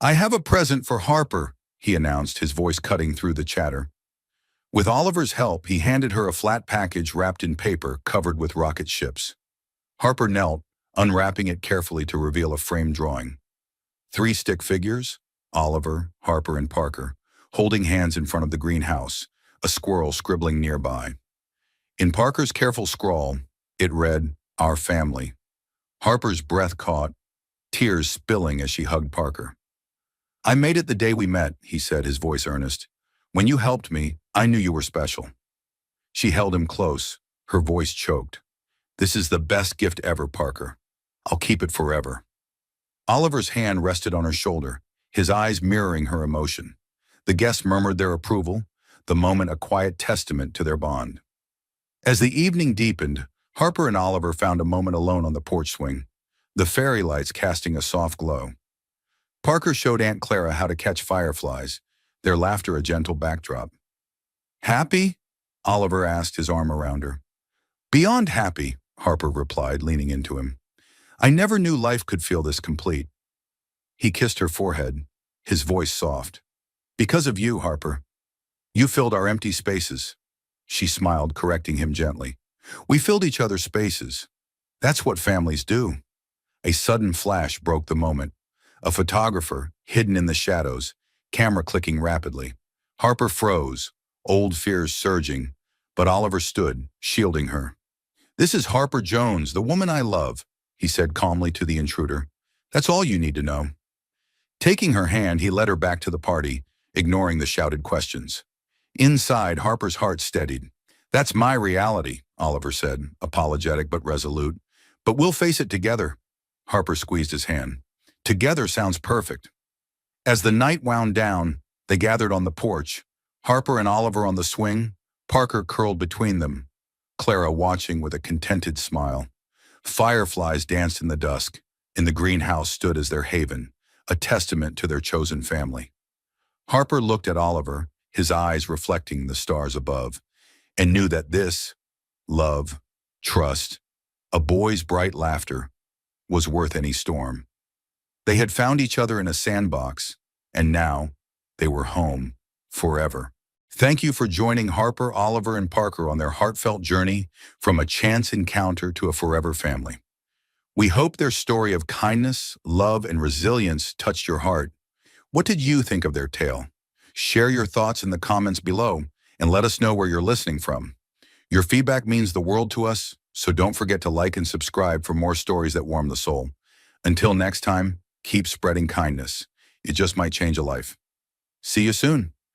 "I have a present for Harper," he announced, his voice cutting through the chatter. With Oliver's help, he handed her a flat package wrapped in paper covered with rocket ships. Harper knelt, unwrapping it carefully to reveal a framed drawing. 3 stick figures, Oliver, Harper, and Parker, holding hands in front of the greenhouse, a squirrel scribbling nearby. In Parker's careful scrawl, it read, "Our family." Harper's breath caught, tears spilling as she hugged Parker. "I made it the day we met," he said, his voice earnest. "When you helped me, I knew you were special." She held him close, her voice choked. "This is the best gift ever, Parker. I'll keep it forever." Oliver's hand rested on her shoulder, his eyes mirroring her emotion. The guests murmured their approval, the moment a quiet testament to their bond. As the evening deepened, Harper and Oliver found a moment alone on the porch swing, the fairy lights casting a soft glow. Parker showed Aunt Clara how to catch fireflies, their laughter a gentle backdrop. "Happy?" Oliver asked, his arm around her. "Beyond happy," Harper replied, leaning into him. "I never knew life could feel this complete." He kissed her forehead, his voice soft. "Because of you, Harper. You filled our empty spaces." She smiled, correcting him gently. "We filled each other's spaces. That's what families do." A sudden flash broke the moment. A photographer, hidden in the shadows, camera clicking rapidly. Harper froze, old fears surging, but Oliver stood, shielding her. "This is Harper Jones, the woman I love," he said calmly to the intruder. "That's all you need to know." Taking her hand, he led her back to the party, ignoring the shouted questions. Inside, Harper's heart steadied. "That's my reality," Oliver said, apologetic but resolute. "But we'll face it together." Harper squeezed his hand. "Together sounds perfect." As the night wound down, they gathered on the porch, Harper and Oliver on the swing, Parker curled between them, Clara watching with a contented smile. Fireflies danced in the dusk, and the greenhouse stood as their haven, a testament to their chosen family. Harper looked at Oliver, his eyes reflecting the stars above, and knew that this, love, trust, a boy's bright laughter, was worth any storm. They had found each other in a sandbox, and now they were home forever. Thank you for joining Harper, Oliver, and Parker on their heartfelt journey from a chance encounter to a forever family. We hope their story of kindness, love, and resilience touched your heart. What did you think of their tale? Share your thoughts in the comments below and let us know where you're listening from. Your feedback means the world to us, so don't forget to like and subscribe for more stories that warm the soul. Until next time, keep spreading kindness. It just might change a life. See you soon.